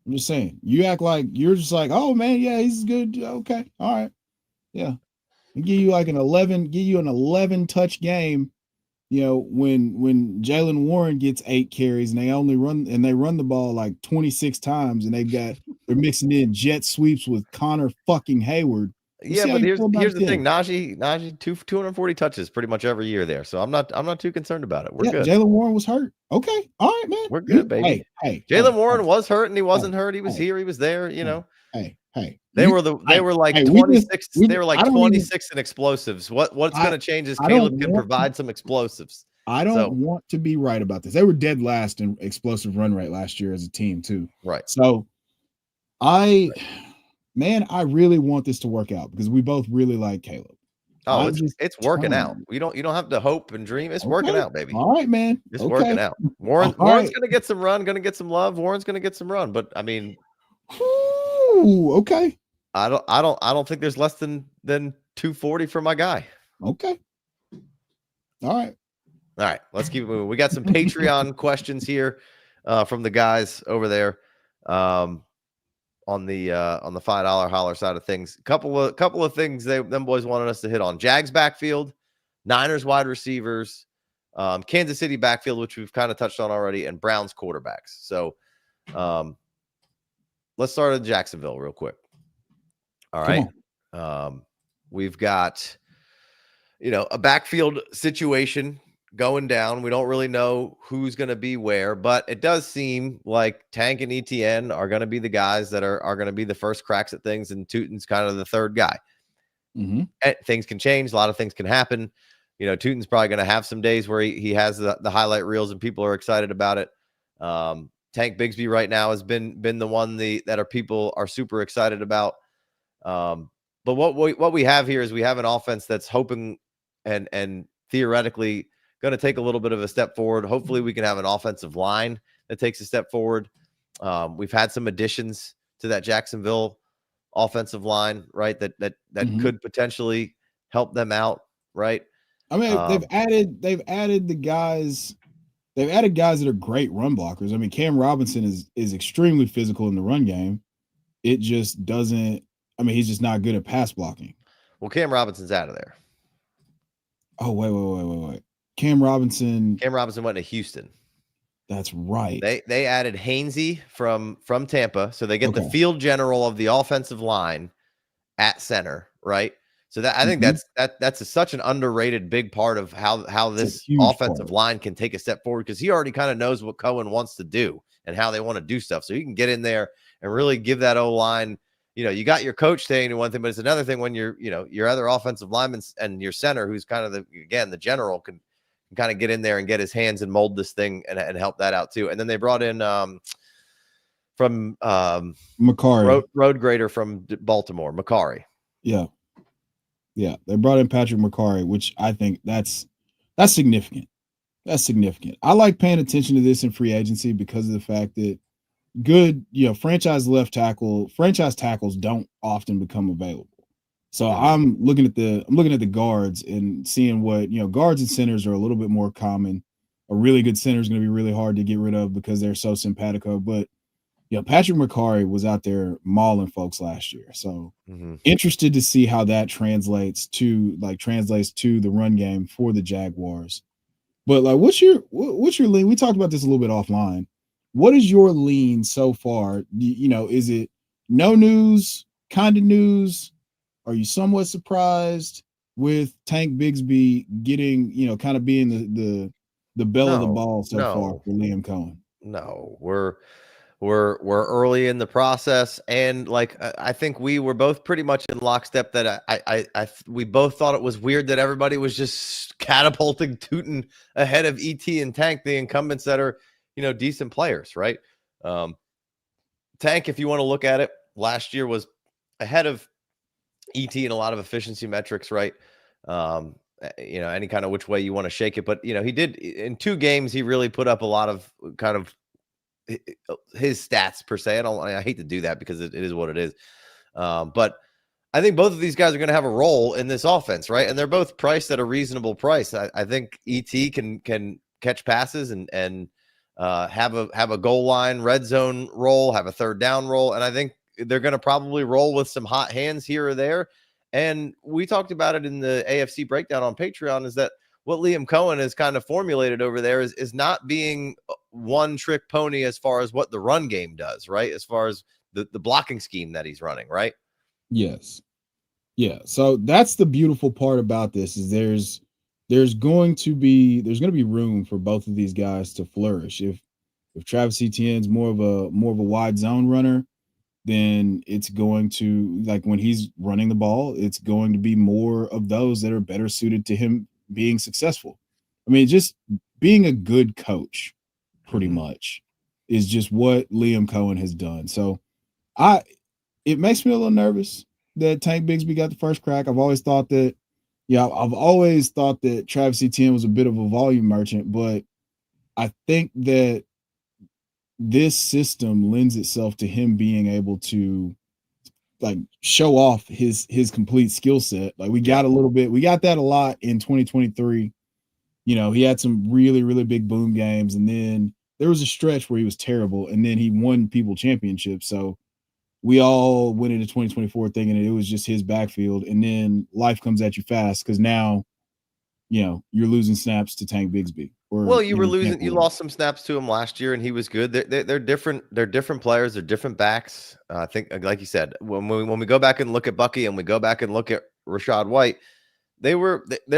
You act like you're just like, oh man, yeah, he's good. Okay, all right, yeah. And give you like an 11 touch game. When Jalen Warren gets 8 carries and they run the ball like 26 times and they're mixing in jet sweeps with Connor fucking Hayward. yeah, but here's the thing. Najee 240 touches pretty much every year there. So I'm not too concerned about it. We're good. Jalen Warren was hurt. Okay. All right, man. We're good, baby. Jalen Warren was hurt and he wasn't hurt. He was here, he was there, They were like 26. They were like 26 in explosives. What's going to change is Caleb can provide some explosives. I don't want to be right about this. They were dead last in explosive run rate last year as a team too. Right. So I really want this to work out because we both really like Caleb. Oh, it's working out. You don't have to hope and dream. It's working out, baby. All right, man. It's working out. Warren's going to get some run, going to get some love. Warren's going to get some run, but I mean, okay. I don't think there's less than 240 for my guy. Okay. All right. Let's keep it moving. We got some Patreon questions here from the guys over there on the $5 holler side of things. Couple of things them boys wanted us to hit on. Jags backfield, Niners wide receivers, Kansas City backfield, which we've kind of touched on already, and Browns quarterbacks. So let's start at Jacksonville real quick. All right. We've got, a backfield situation going down. We don't really know who's going to be where, but it does seem like Tank and ETN are going to be the guys that are going to be the first cracks at things, and Tootin's kind of the third guy. Mm-hmm. Things can change. A lot of things can happen. Tootin's probably going to have some days where he has the highlight reels and people are excited about it. Tank Bigsby right now has been the one that people are super excited about. But what we have here is we have an offense that's hoping and theoretically going to take a little bit of a step forward. Hopefully we can have an offensive line that takes a step forward. We've had some additions to that Jacksonville offensive line, right? That mm-hmm. could potentially help them out, right? I mean, they've added the guys. They've added guys that are great run blockers. I mean, Cam Robinson is extremely physical in the run game. It just doesn't. I mean, he's just not good at pass blocking. Well, Cam Robinson's out of there. Oh, wait. Cam Robinson went to Houston. That's right. They added Hainsey from Tampa, so they get the field general of the offensive line at center, right? So that I think that's such an underrated big part of how this offensive line can take a step forward, because he already kind of knows what Cohen wants to do and how they want to do stuff. So he can get in there and really give that O-line. You got your coach saying one thing, but it's another thing when your other offensive lineman and your center, who's kind of the general, can kind of get in there and get his hands and mold this thing and help that out too. And then they brought in from Macari, road grader from Baltimore, Macari. Yeah. They brought in Patrick Macari, which I think that's significant. That's significant. I like paying attention to this in free agency because of the fact that good, franchise tackles don't often become available. So I'm looking at the guards and seeing what, guards and centers are a little bit more common. A really good center is going to be really hard to get rid of because they're so simpatico. But Patrick Macari was out there mauling folks last year. So interested to see how that translates to the run game for the Jaguars. But what's your lean? We talked about this a little bit offline. What is your lean so far? Is it no news, kind of news? Are you somewhat surprised with Tank Bigsby getting, kind of being the bell of the ball so far for Liam Cohen? No, we're early in the process, and I think we were both pretty much in lockstep that we both thought it was weird that everybody was just catapulting Tootin ahead of ET and Tank, the incumbents that are decent players, right? Tank, if you want to look at it, last year was ahead of ET in a lot of efficiency metrics, right? Any kind of which way you want to shake it, but he did in 2 games. He really put up a lot of kind of his stats per se. I hate to do that because it is what it is. But I think both of these guys are going to have a role in this offense, right? And they're both priced at a reasonable price. I think ET can catch passes and have a goal line red zone role, have a third down role, and I think they're going to probably roll with some hot hands here or there. And we talked about it in the AFC breakdown on Patreon, is that what Liam Cohen has kind of formulated over there is not being one trick pony as far as what the run game does, right? As far as the blocking scheme that he's running, right? Yes. Yeah. So that's the beautiful part about this is there's going to be room for both of these guys to flourish. If Travis Etienne's more of a wide zone runner, then it's going to, like, when he's running the ball, it's going to be more of those that are better suited to him being successful. I mean, just being a good coach pretty much is just what Liam Cohen has done. So it makes me a little nervous that Tank Bigsby got the first crack. I've always thought that Travis Etienne was a bit of a volume merchant, but I think that this system lends itself to him being able to, like, show off his complete skill set. Like, we got that a lot in 2023. You know, he had some really, really big boom games, and then there was a stretch where he was terrible, and then he won people championships. So we all went into 2024 thinking that it was just his backfield, and then life comes at you fast because now, you know, you're losing snaps to Tank Bigsby. Well, you lost some snaps to him last year, and he was good. They're different. They're different players. They're different backs. I think, like you said, when we go back and look at Bucky and we go back and look at Rachaad White, there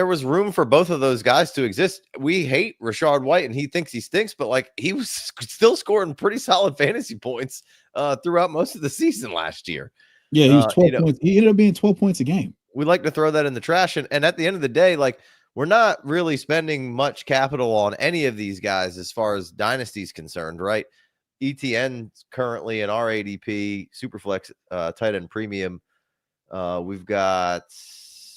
was room for both of those guys to exist. We hate Rachaad White, and he thinks he stinks, but like, he was still scoring pretty solid fantasy points throughout most of the season last year. Yeah, he was 12 points. He ended up being 12 points a game. We like to throw that in the trash, and at the end of the day, like, we're not really spending much capital on any of these guys as far as Dynasty is concerned, right? ETN's currently in our ADP, Superflex, tight end premium. We've got,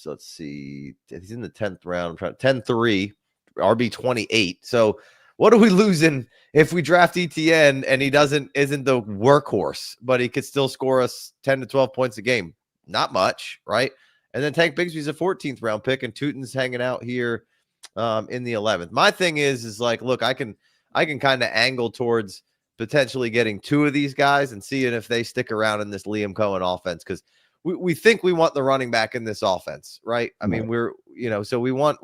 let's see, he's in the 10th round, 10-3, RB 28. So what are we losing if we draft ETN and he isn't the workhorse, but he could still score us 10 to 12 points a game? Not much, right? And then Tank Bigsby's a 14th round pick, and Tootin's hanging out here in the 11th. My thing is like, look, I can kind of angle towards potentially getting two of these guys and seeing if they stick around in this Liam Cohen offense, because we think we want the running back in this offense, right? I mean, so we want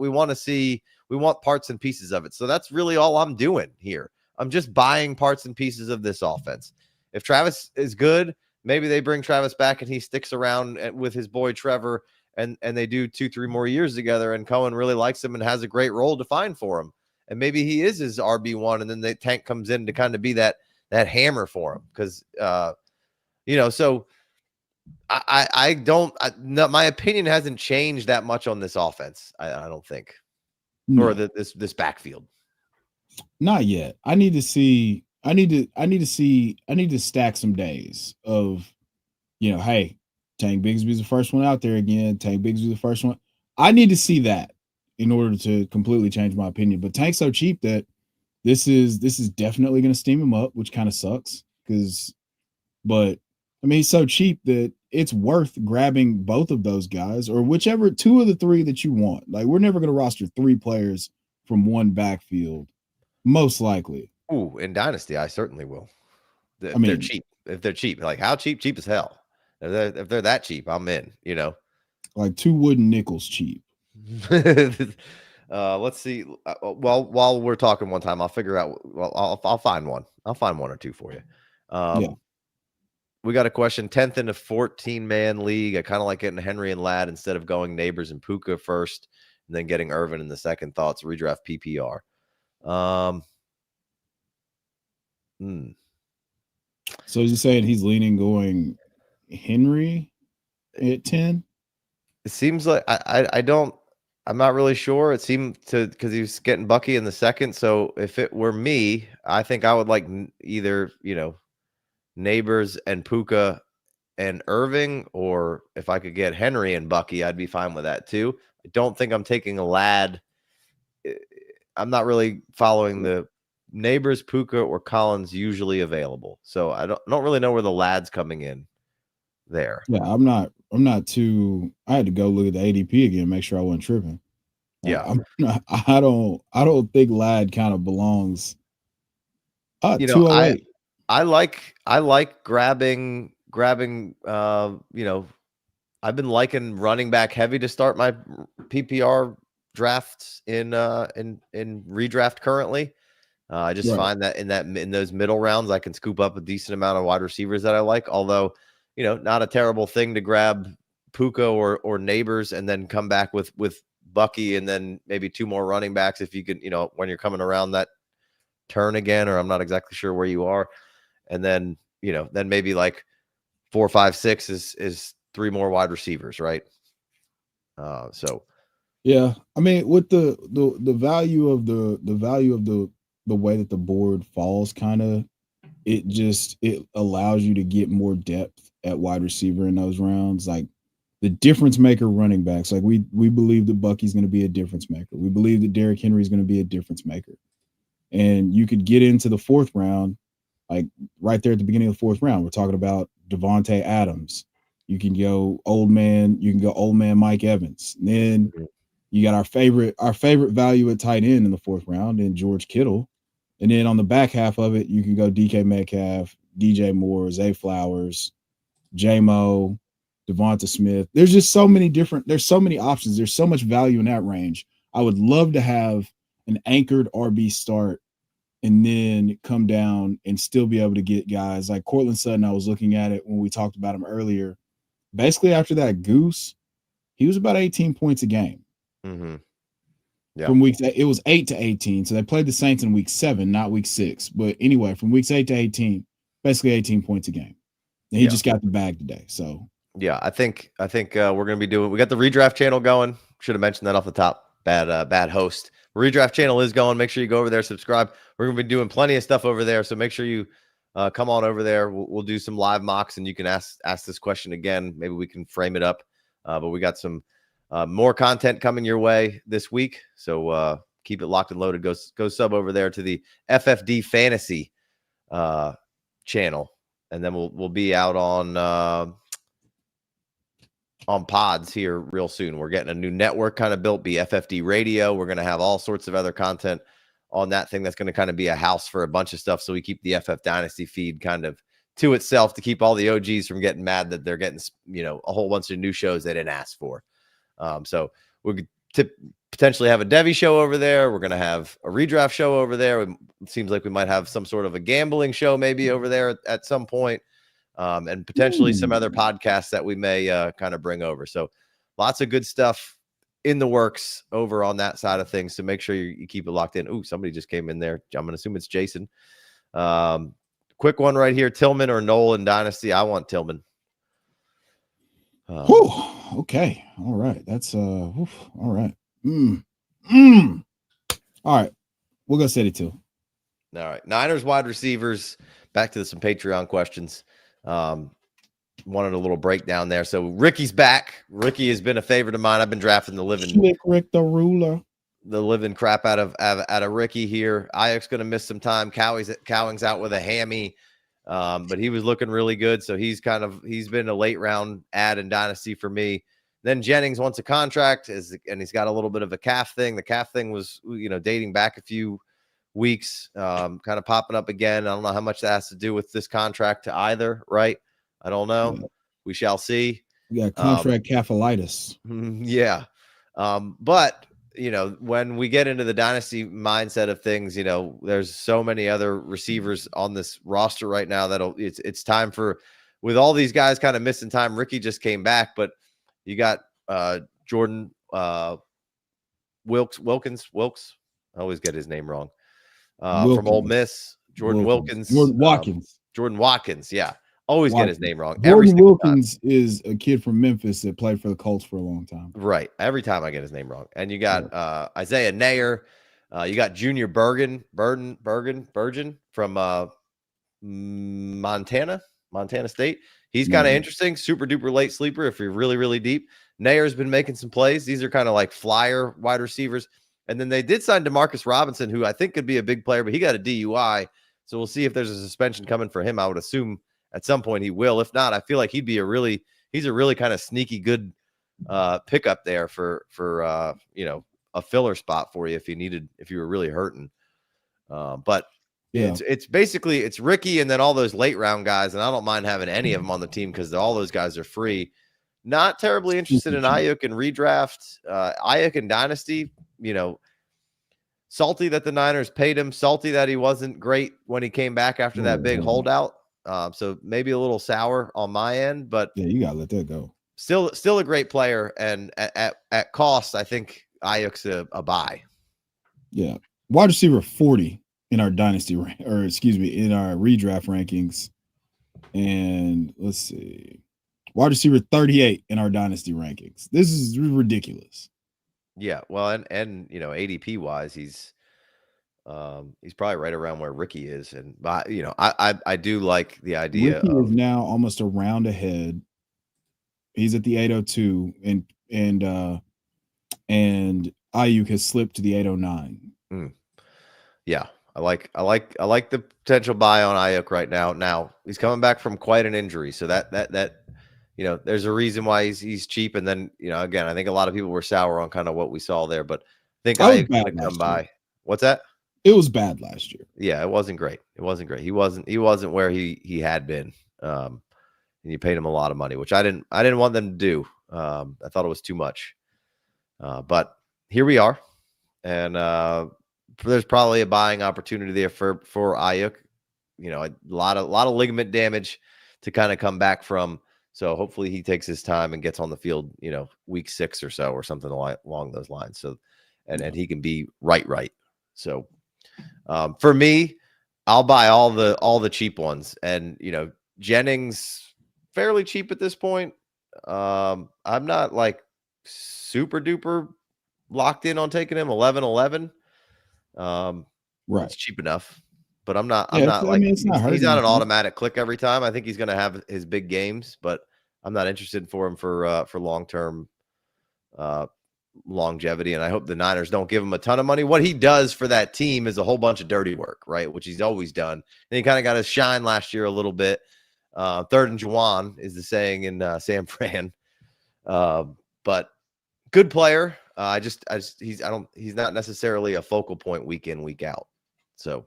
parts and pieces of it. So that's really all I'm doing here. I'm just buying parts and pieces of this offense. If Travis is good, maybe they bring Travis back and he sticks around with his boy Trevor, and they do 2-3 more years together, and Cohen really likes him and has a great role defined for him. And maybe he is his RB1, and then the Tank comes in to kind of be that hammer for him. Because, so my opinion hasn't changed that much on this offense. I don't think, or this backfield. Not yet. I need to stack some days of, hey, Tank Bigsby's the first one out there again. Tank Bigsby's the first one. I need to see that in order to completely change my opinion. But Tank's so cheap that this is definitely going to steam him up, which kind of sucks but I mean, he's so cheap that it's worth grabbing both of those guys, or whichever two of the three that you want. Like, we're never going to roster three players from one backfield, most likely. Ooh, in Dynasty, I certainly will. They're cheap. If they're cheap, like, how cheap? Cheap as hell. If they're that cheap, I'm in. Like two wooden nickels cheap. Let's see. Well, while we're talking one time, I'll figure out. Well, I'll find one. I'll find one or two for you. We got a question. 10th in a 14-man league. I kind of like getting Henry and Ladd instead of going Neighbors and Puka first, and then getting Irvin in the second. Thoughts? Redraft PPR. So is he saying he's leaning going Henry at 10? It seems like I'm not really sure. It seemed because he was getting Bucky in the second. So if it were me, I think I would like either, Neighbors and Puka and Irving, or if I could get Henry and Bucky, I'd be fine with that too. I don't think I'm taking a Ladd. I'm not really following the Neighbors, Puka, or Collins usually available. So I don't really know where the Ladd's coming in there. Yeah, I'm not I had to go look at the ADP again, make sure I wasn't tripping. Yeah. I don't think Ladd kind of belongs. 208. I like grabbing, I've been liking running back heavy to start my PPR drafts in redraft currently. I just find that in those middle rounds, I can scoop up a decent amount of wide receivers that I like. Although, not a terrible thing to grab Puka or Neighbors and then come back with Bucky and then maybe 2 more running backs if you could, when you're coming around that turn again, or I'm not exactly sure where you are. And then, then maybe like 4, 5, 6 is 3 more wide receivers, right? So yeah, I mean, with the value of the way that the board falls, kind of, it allows you to get more depth at wide receiver in those rounds. Like the difference maker running backs, like we believe that Bucky's going to be a difference maker. We believe that Derrick Henry is going to be a difference maker. And you could get into the 4th round, like right there at the beginning of the 4th round. We're talking about Devontae Adams. You can go old man Mike Evans. And then you got our favorite value at tight end in the 4th round in George Kittle. And then on the back half of it, you can go DK Metcalf, DJ Moore, Zay Flowers, J-Mo, Devonta Smith. There's just so many options. There's so much value in that range. I would love to have an anchored RB start and then come down and still be able to get guys like Cortland Sutton. I was looking at it when we talked about him earlier. Basically, after that goose, he was about 18 points a game. Mm-hmm. Yeah. From it was 8 to 18. So they played the Saints in week 7, not week 6. But anyway, from weeks 8 to 18, basically 18 points a game. And he just got the bag today. So yeah, I think we're gonna be we got the redraft channel going. Should have mentioned that off the top. Bad host. Redraft channel is going. Make sure you go over there, subscribe. We're gonna be doing plenty of stuff over there. So make sure you come on over there. We'll do some live mocks and you can ask this question again. Maybe we can frame it up. But we got some more content coming your way this week. So keep it locked and loaded. Go sub over there to the FFD Fantasy channel. And then we'll be out on pods here real soon. We're getting a new network kind of built, be FFD Radio. We're going to have all sorts of other content on that thing that's going to kind of be a house for a bunch of stuff. So we keep the FF Dynasty feed kind of to itself to keep all the OGs from getting mad that they're getting, a whole bunch of new shows they didn't ask for. So we could potentially have a Devy show over there. We're going to have a redraft show over there. It seems like we might have some sort of a gambling show maybe over there at some point. And potentially some other podcasts that we may kind of bring over. So lots of good stuff in the works over on that side of things. So make sure you keep it locked in. Ooh, somebody just came in there. I'm going to assume it's Jason. Quick one right here. Tillman or Nolan Dynasty? I want Tillman. Okay. All right. That's all right. All right. We'll go 72. All right. Niners wide receivers. Back to some Patreon questions. Wanted a little breakdown there. So Ricky's back. Ricky has been a favorite of mine. I've been drafting the living Rick the ruler. The living crap out of Ricky here. Ayuk's going to miss some time. Cowing's out with a hammy, but he was looking really good. So he's been a late round add in Dynasty for me. Then Jennings wants a contract, and he's got a little bit of a calf thing. The calf thing was, dating back a few weeks, kind of popping up again. I don't know how much that has to do with this contract to either, right? I don't know. Yeah. We shall see. We got contract calfulitis. Yeah. But when we get into the Dynasty mindset of things, there's so many other receivers on this roster right now that it's time for, with all these guys kind of missing time. Ricky just came back, but you got Jordan Wilkins. I always get his name wrong. From Ole Miss, Jordan Watkins. Yeah. Always get his name wrong. Jordan Wilkins is a kid from Memphis that played for the Colts for a long time. Right. Every time I get his name wrong. And you got Isaiah Nayer. You got Junior Bergen from Montana State. He's kind of interesting. Super duper late sleeper if you're really, really deep. Nayer's been making some plays. These are kind of like flyer wide receivers. And then they did sign Demarcus Robinson, who I think could be a big player, but he got a DUI. So we'll see if there's a suspension coming for him. I would assume at some point he will. If not, I feel like he'd be he's a really kind of sneaky good pickup there for a filler spot for you if you were really hurting. But Yeah. it's basically it's Ricky and then all those late round guys, and I don't mind having any of them on the team because all those guys are free. Not terribly interested in Ayuk and redraft. Ayuk and Dynasty, salty that the Niners paid him, salty that he wasn't great when he came back after that big holdout. So maybe a little sour on my end, but yeah, you gotta let that go. Still a great player, and at cost, I think Ayuk's a buy. Yeah, wide receiver 40 in our dynasty, or excuse me, in our redraft rankings, and let's see, wide receiver 38 in our dynasty rankings. This is ridiculous. Yeah, well, and ADP wise, he's probably right around where Ricky is, and I do like the idea. Ricky is now almost a round ahead. He's at the 802, and Ayuk has slipped to the 809. Yeah, I like the potential buy on Ayuk right now. Now he's coming back from quite an injury, so that there's a reason why he's cheap. And then again, I think a lot of people were sour on kind of what we saw there, but I think Ayuk's going to come by. What's that? It was bad last year. Yeah, it wasn't great. He wasn't where he had been. And you paid him a lot of money, which I didn't want them to do. I thought it was too much. But here we are, and there's probably a buying opportunity there for Ayuk. A lot of ligament damage to kind of come back from. So hopefully he takes his time and gets on the field, week 6 or so, or something along those lines. So, and he can be right. So, for me, I'll buy all the cheap ones, and Jennings fairly cheap at this point. I'm not like super duper locked in on taking him 11. Right, it's cheap enough, but I'm not it's not he's not an automatic click every time. I think he's going to have his big games, but I'm not interested for him for long-term longevity. And I hope the Niners don't give him a ton of money. What he does for that team is a whole bunch of dirty work, right? Which he's always done. And he kind of got his shine last year a little bit. Third and Juwan is the saying in San Fran. But good player. He's not necessarily a focal point week in, week out. So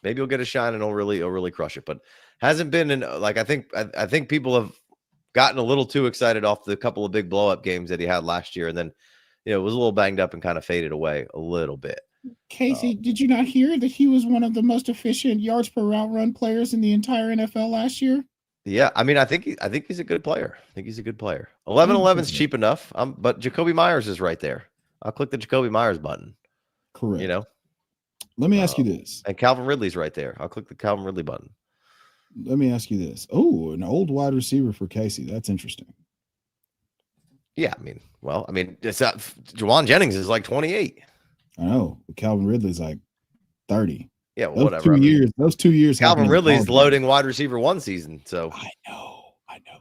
maybe he'll get a shine and he'll really crush it. But hasn't been in I think people have gotten a little too excited off the couple of big blow up games that he had last year, and then was a little banged up and kind of faded away a little bit. Casey, did you not hear that he was one of the most efficient yards per route run players in the entire NFL last year? Yeah, I mean, I think he's a good player. 11 is cheap enough. But Jacoby Myers is right there. I'll click the Jacoby Myers button. Correct. Let me ask you this. And Calvin Ridley's right there. I'll click the Calvin Ridley button. Let me ask you this. Oh, an old wide receiver for Casey. That's interesting. Yeah, it's not. Juwan Jennings is like 28. I know. Calvin Ridley's like 30. Yeah, well, whatever. Those 2 years. Calvin Ridley's loading wide receiver 1 season. So I know.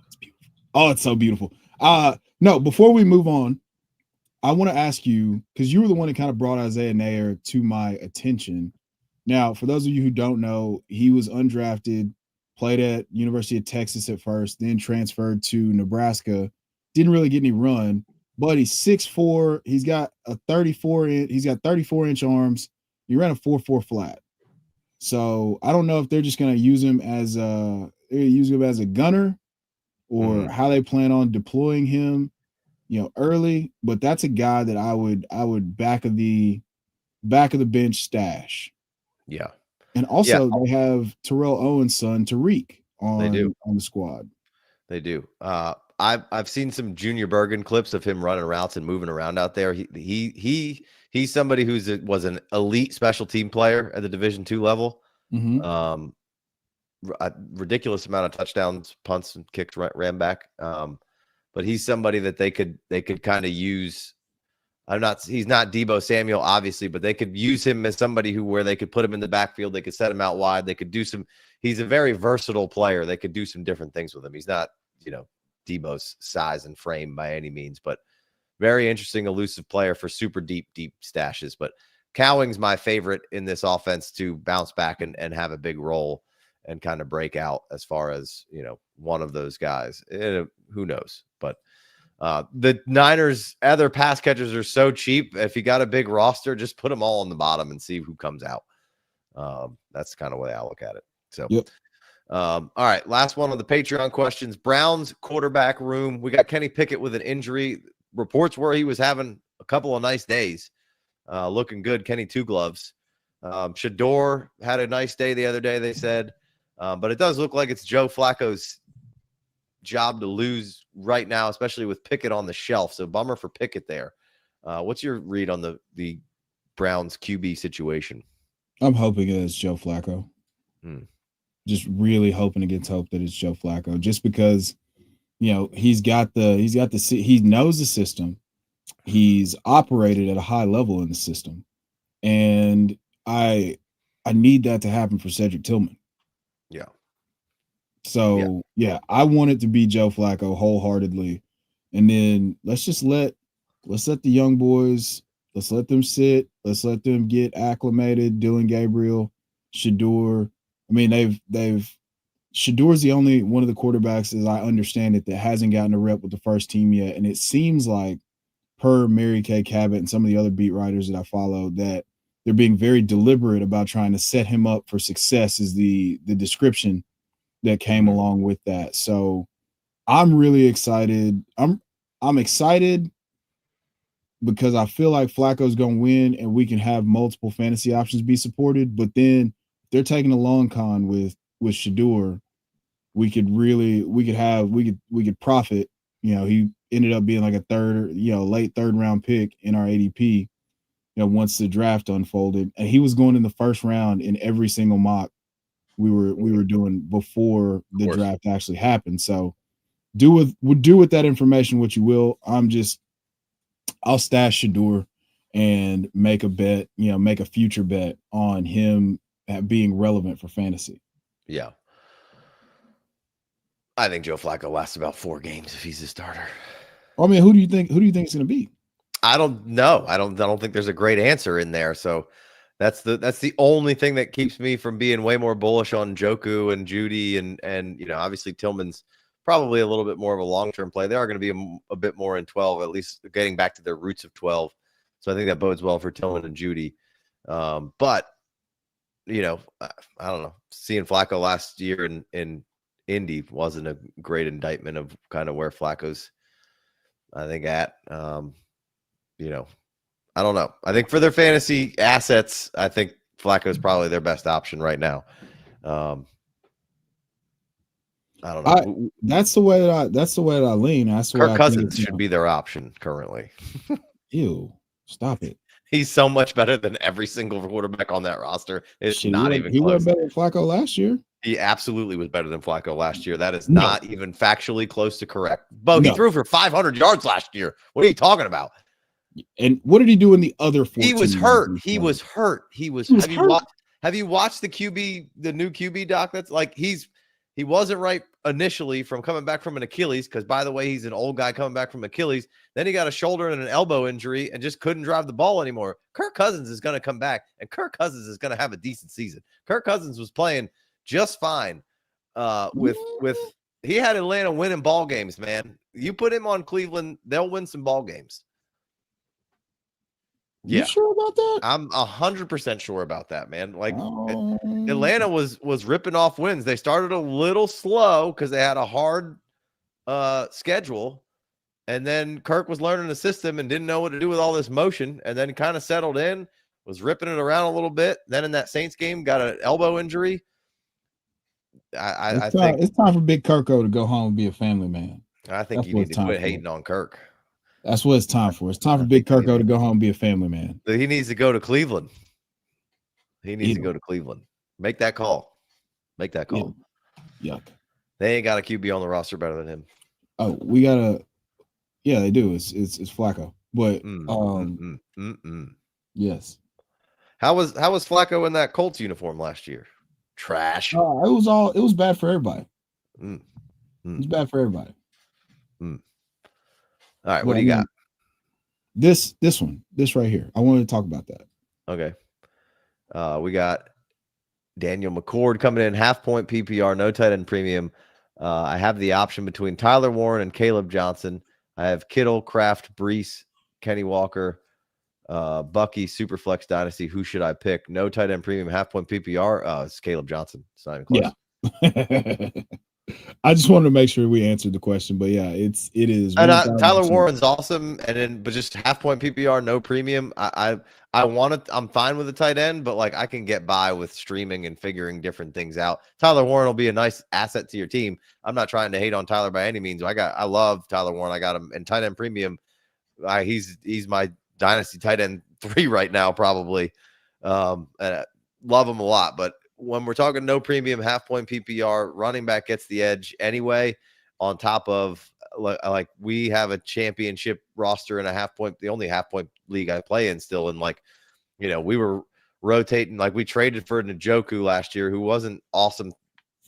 It's beautiful. Oh, it's so beautiful. No, before we move on, I want to ask you, because you were the one that kind of brought Isaiah Nair to my attention. Now, for those of you who don't know, he was undrafted, played at University of Texas at first, then transferred to Nebraska. Didn't really get any run, but he's 6'4". He's got a 34-inch arms. He ran a 4.4 flat. So I don't know if they're just going to use him as a gunner, or how they plan on deploying him, early. But that's a guy that I would back of the bench stash. Yeah. And also they have Terrell Owens' son Tariq on the squad. They do. I've seen some Junior Bergen clips of him running routes and moving around out there. He's somebody was an elite special team player at the Division II level. Mm-hmm. A ridiculous amount of touchdowns, punts, and kicks ran back. But he's somebody that they could kind of use. He's not Deebo Samuel, obviously, but they could use him as somebody where they could put him in the backfield. They could set him out wide. They could do he's a very versatile player. They could do some different things with him. He's not, Deebo's size and frame by any means, but very interesting, elusive player for super deep stashes. But Cowing's my favorite in this offense to bounce back and have a big role. and kind of break out as far as, one of those guys. Who knows? But the Niners' other pass catchers are so cheap. If you got a big roster, just put them all on the bottom and see who comes out. That's kind of the way I look at it. So, yep. All right, last one on the Patreon questions. Browns quarterback room. We got Kenny Pickett with an injury. Reports were he was having a couple of nice days, looking good. Kenny Two Gloves. Shador had a nice day the other day, they said, but it does look like it's Joe Flacco's job to lose right now, especially with Pickett on the shelf. So bummer for Pickett there. What's your read on the Browns QB situation? I'm hoping it's Joe Flacco. Just really hoping against hope that it's Joe Flacco, just because, he knows the system. He's operated at a high level in the system. And I need that to happen for Cedric Tillman. Yeah. So yeah, I want it to be Joe Flacco wholeheartedly. And then let's let the young boys, let's let them sit. Let's let them get acclimated. Dylan Gabriel, Shador. I mean, Shador's the only one of the quarterbacks, as I understand it, that hasn't gotten a rep with the first team yet. And it seems like, per Mary Kay Cabot and some of the other beat writers that I follow, that they're being very deliberate about trying to set him up for success, is the description that came along with that. So I'm really excited. I'm excited because I feel like Flacco's going to win and we can have multiple fantasy options be supported. But then they're taking a long con with Shador. We could profit. He ended up being like a late third round pick in our ADP, once the draft unfolded, and he was going in the first round in every single mock we were doing before the draft actually happened. So do with that information what you will. I'll stash Shador and make a bet, make a future bet on him being relevant for fantasy. Yeah. I think Joe Flacco lasts about 4 games if he's a starter. I mean, who do you think it's going to be? I don't know. I don't think there's a great answer in there. So that's the only thing that keeps me from being way more bullish on Njoku and Judy and obviously Tillman's probably a little bit more of a long-term play. They are going to be a bit more in 12, at least getting back to their roots of 12. So I think that bodes well for Tillman and Judy. But I don't know. Seeing Flacco last year in Indy wasn't a great indictment of kind of where Flacco's, I think, at. I don't know. I think for their fantasy assets, I think Flacco is probably their best option right now. I don't know. That's the way that I lean. That's the Kirk way Cousins should be their option currently. Ew, stop it. He's so much better than every single quarterback on that roster. It's not even close. He was better than Flacco last year. He absolutely was better than Flacco last year. That is not even factually close to correct. He threw for 500 yards last year. What are you talking about? And what did he do in the other 14? He was hurt. He was hurt. Have you watched the new QB doc? That's like he wasn't right initially from coming back from an Achilles, because by the way, he's an old guy coming back from Achilles. Then he got a shoulder and an elbow injury and just couldn't drive the ball anymore. Kirk Cousins is going to come back, and Kirk Cousins is going to have a decent season. Kirk Cousins was playing just fine with he had Atlanta winning ball games, man. You put him on Cleveland, they'll win some ball games. Yeah. You sure about that? I'm 100% sure about that, man. Like Atlanta was ripping off wins. They started a little slow because they had a hard schedule, and then Kirk was learning the system and didn't know what to do with all this motion, and then kind of settled in, was ripping it around a little bit. Then in that Saints game, got an elbow injury. I think it's time for Big Kirko to go home and be a family man. I think you need to quit hating on Kirk. That's what it's time for. It's time for Big Kirko to go home and be a family man. He needs to go to Cleveland. He needs to go to Cleveland. Make that call. Make that call. Yuck. They ain't got a QB on the roster better than him. Oh, we gotta. Yeah, they do. It's Flacco. But yes. How was Flacco in that Colts uniform last year? Trash. It was bad for everybody. It was bad for everybody. All right, what do you got? This one, this right here. I wanted to talk about that. Okay. We got Daniel McCord coming in, half-point PPR, no tight end premium. I have the option between Tyler Warren and Caleb Johnson. I have Kittle, Kraft, Brees, Kenny Walker, Bucky, Superflex Dynasty. Who should I pick? No tight end premium, half-point PPR. It's Caleb Johnson. It's not even close. Yeah. I just wanted to make sure we answered the question, but yeah, it is. And Tyler Warren's awesome, but just half-point PPR, no premium. I want it. I'm fine with the tight end, but like I can get by with streaming and figuring different things out. Tyler Warren will be a nice asset to your team. I'm not trying to hate on Tyler by any means. I love Tyler Warren. I got him in tight end premium. He's my dynasty tight end 3 right now, probably. And I love him a lot. But when we're talking no premium, half-point PPR, running back gets the edge anyway. On top of like we have a championship roster and a half-point, the only half-point league I play in still. And like, we were rotating, like we traded for Njoku last year, who wasn't awesome,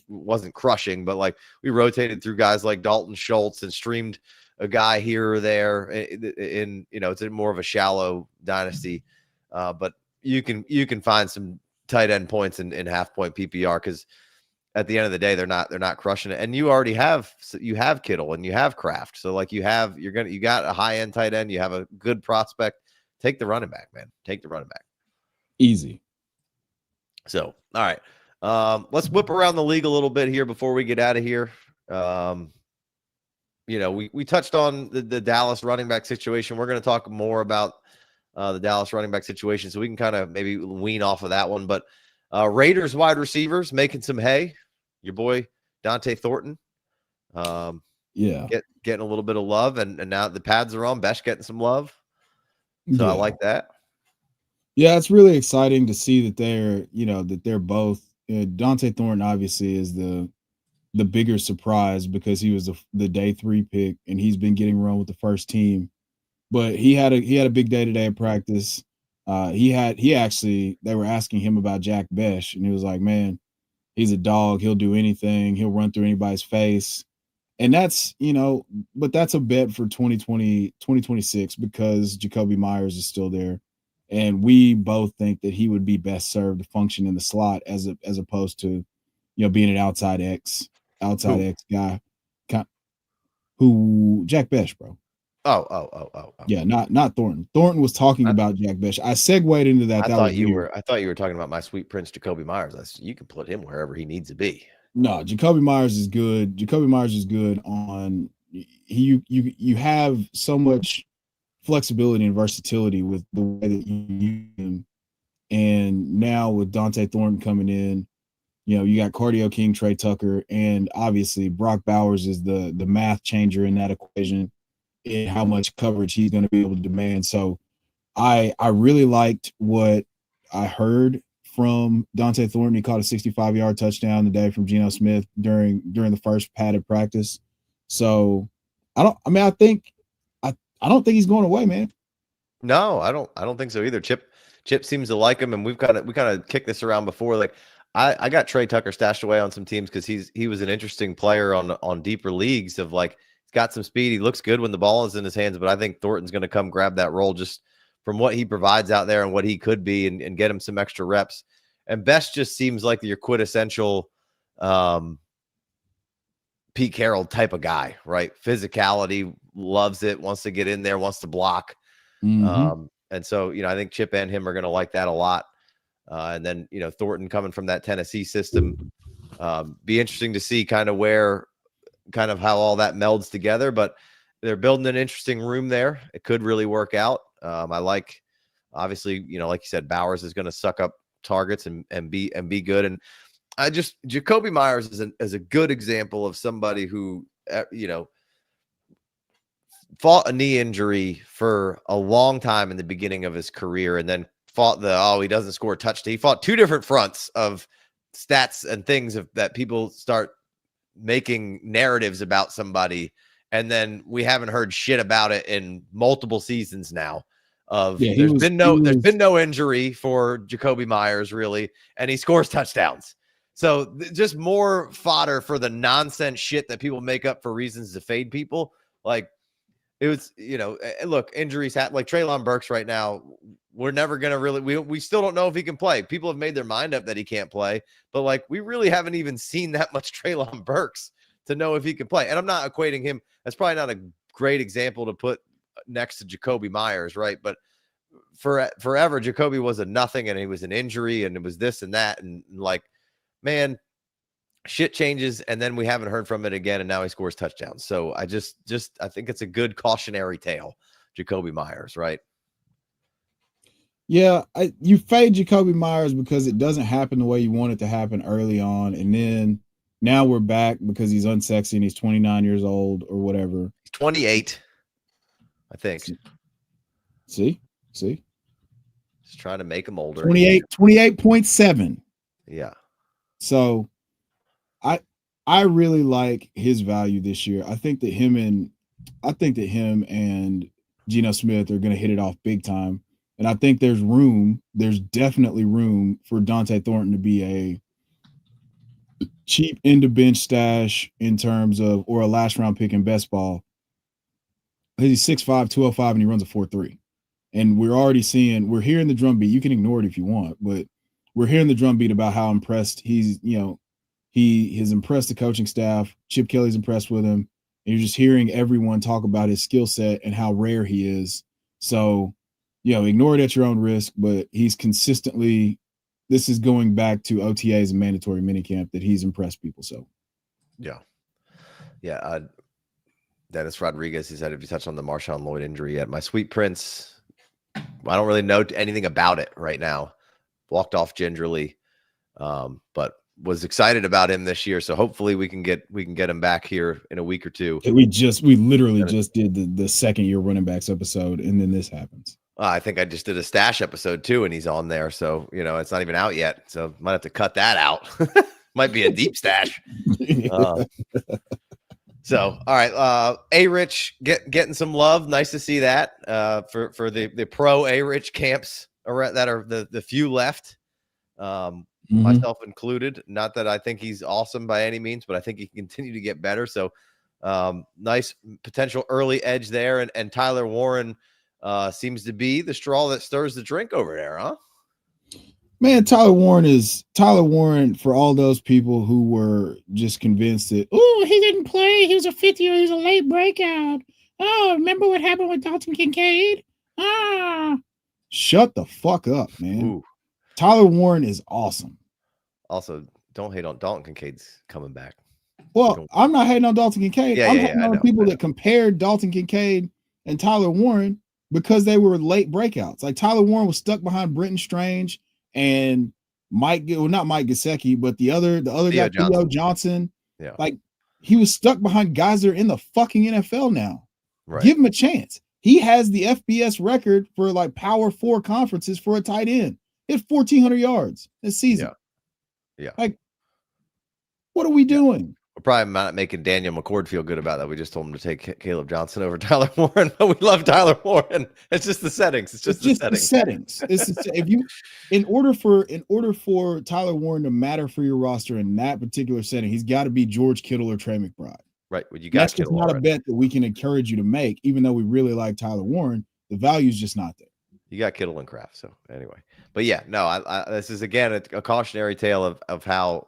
wasn't crushing, but like we rotated through guys like Dalton Schultz and streamed a guy here or there in it's more of a shallow dynasty. But you can find some tight end points in half-point PPR because at the end of the day, they're not crushing it. And you already have Kittle and you have Kraft. So like you got a high end tight end, you have a good prospect. Take the running back, man. Take the running back. Easy. So, all right. Let's whip around the league a little bit here before we get out of here. We touched on the Dallas running back situation. We're going to talk more about the Dallas running back situation, so we can kind of maybe wean off of that one. But Raiders wide receivers making some hay. Your boy Dante Thornton, getting a little bit of love, and now the pads are on. Besh getting some love, so I like that. Yeah, it's really exciting to see that they're both. Dante Thornton obviously is the bigger surprise because he was the day 3 pick and he's been getting run with the first team. But he had a big day today at practice. They were asking him about Jack Besh, and he was like, man, he's a dog. He'll do anything. He'll run through anybody's face. And that's, but that's a bet for 2026 because Jacoby Myers is still there. And we both think that he would be best served to function in the slot as opposed to, being an outside X guy. Who Jack Besh, bro. Oh. Yeah, not Thornton. Thornton was talking about Jack Besh. I segued into that. I thought you were talking about my sweet prince Jacoby Myers. You can put him wherever he needs to be. No, Jacoby Myers is good. Jacoby Myers is good on you have so much flexibility and versatility with the way that you use him. And now with Dante Thornton coming in, you got Cardio King, Trey Tucker, and obviously Brock Bowers is the math changer in that equation and how much coverage he's going to be able to demand. So I really liked what I heard from Dante Thornton. He caught a 65-yard touchdown today from Geno Smith during the first padded practice. So I don't think he's going away, man. No, I don't think so either. Chip seems to like him, and we kind of kicked this around before. Like I got Trey Tucker stashed away on some teams because he was an interesting player on deeper leagues of like he's got some speed. He looks good when the ball is in his hands, but I think Thornton's going to come grab that role just from what he provides out there and what he could be and get him some extra reps. And Best just seems like your quintessential Pete Carroll type of guy, right? Physicality, loves it, wants to get in there, wants to block. Mm-hmm. And so, I think Chip and him are going to like that a lot. And then, Thornton coming from that Tennessee system, be interesting to see kind of how all that melds together, but they're building an interesting room there. It could really work out. I like, obviously, like you said, Bowers is going to suck up targets and be good. And Jacoby Myers is a good example of somebody who, fought a knee injury for a long time in the beginning of his career and then fought he doesn't score a touchdown. He fought 2 different fronts of stats and things that people start making narratives about somebody. And then we haven't heard shit about it in multiple seasons now. There's been no injury for Jacoby Myers really. And he scores touchdowns. So just more fodder for the nonsense shit that people make up for reasons to fade people. Like, it was, look, injuries happen. Like Treylon Burks right now, we're never going to really, we still don't know if he can play. People have made their mind up that he can't play, but like, we really haven't even seen that much Treylon Burks to know if he can play. And I'm not equating him. That's probably not a great example to put next to Jacoby Myers, right? But forever, Jacoby was a nothing, and he was an injury, and it was this and that. And like, man, shit changes, and then we haven't heard from it again, and now he scores touchdowns. So I just I think it's a good cautionary tale, Jacoby Myers, right? Yeah, you fade Jacoby Myers because it doesn't happen the way you want it to happen early on, and then now we're back because he's unsexy and he's 29 years old or whatever. He's 28, I think. See, just trying to make him older. 28.7. Yeah. So, I really like his value this year. I think that him and Geno Smith are going to hit it off big time. And I think there's definitely room for Dante Thornton to be a cheap end of bench stash in terms of, or a last round pick in best ball. He's 6'5", 205, and he runs a 4.3. And we're hearing the drumbeat. You can ignore it if you want, but we're hearing the drumbeat about how impressed he has impressed the coaching staff. Chip Kelly's impressed with him. And you're just hearing everyone talk about his skill set and how rare he is. So, ignore it at your own risk, but he's consistently, this is going back to OTAs and mandatory minicamp that he's impressed people. So, yeah. Dennis Rodriguez, he said, if you touch on the Marshawn Lloyd injury yet, my sweet prince, I don't really know anything about it right now. Walked off gingerly, but was excited about him this year. So hopefully we can get him back here in a week or two. We literally just did the second year running backs episode, and then this happens. I think I just did a stash episode too, and he's on there. So, it's not even out yet. So might have to cut that out. Might be a deep stash. So, all right. A-Rich getting some love. Nice to see that for the pro A-Rich camps that are the few left, myself included. Not that I think he's awesome by any means, but I think he can continue to get better. So nice potential early edge there. And Tyler Warren seems to be the straw that stirs the drink over there, huh? Man, Tyler Warren for all those people who were just convinced that, oh, he didn't play. He was a fifth year. He's a late breakout. Oh, remember what happened with Dalton Kincaid? Shut the fuck up, man. Ooh. Tyler Warren is awesome. Also, don't hate on Dalton Kincaid's coming back. Well, I'm not hating on Dalton Kincaid. I'm hating on people that compared Dalton Kincaid and Tyler Warren because they were late breakouts. Like Tyler Warren was stuck behind Brenton Strange and not Mike Gesicki, but the other guy, Theo Johnson. Yeah. Like he was stuck behind guys that are in the fucking NFL now. Right. Give him a chance. He has the FBS record for like Power 4 conferences for a tight end. He had 1,400 yards this season. Yeah. Like, what are we doing? We're probably not making Daniel McCord feel good about that. We just told him to take Caleb Johnson over Tyler Warren, but we love Tyler Warren. It's just the settings. It's just the settings. In order for Tyler Warren to matter for your roster in that particular setting, he's got to be George Kittle or Trey McBride. Right. Well, that's just not a bet that we can encourage you to make, even though we really like Tyler Warren. The value is just not there. You got Kittle and Kraft. So anyway, but yeah, no, I this is again a cautionary tale of how,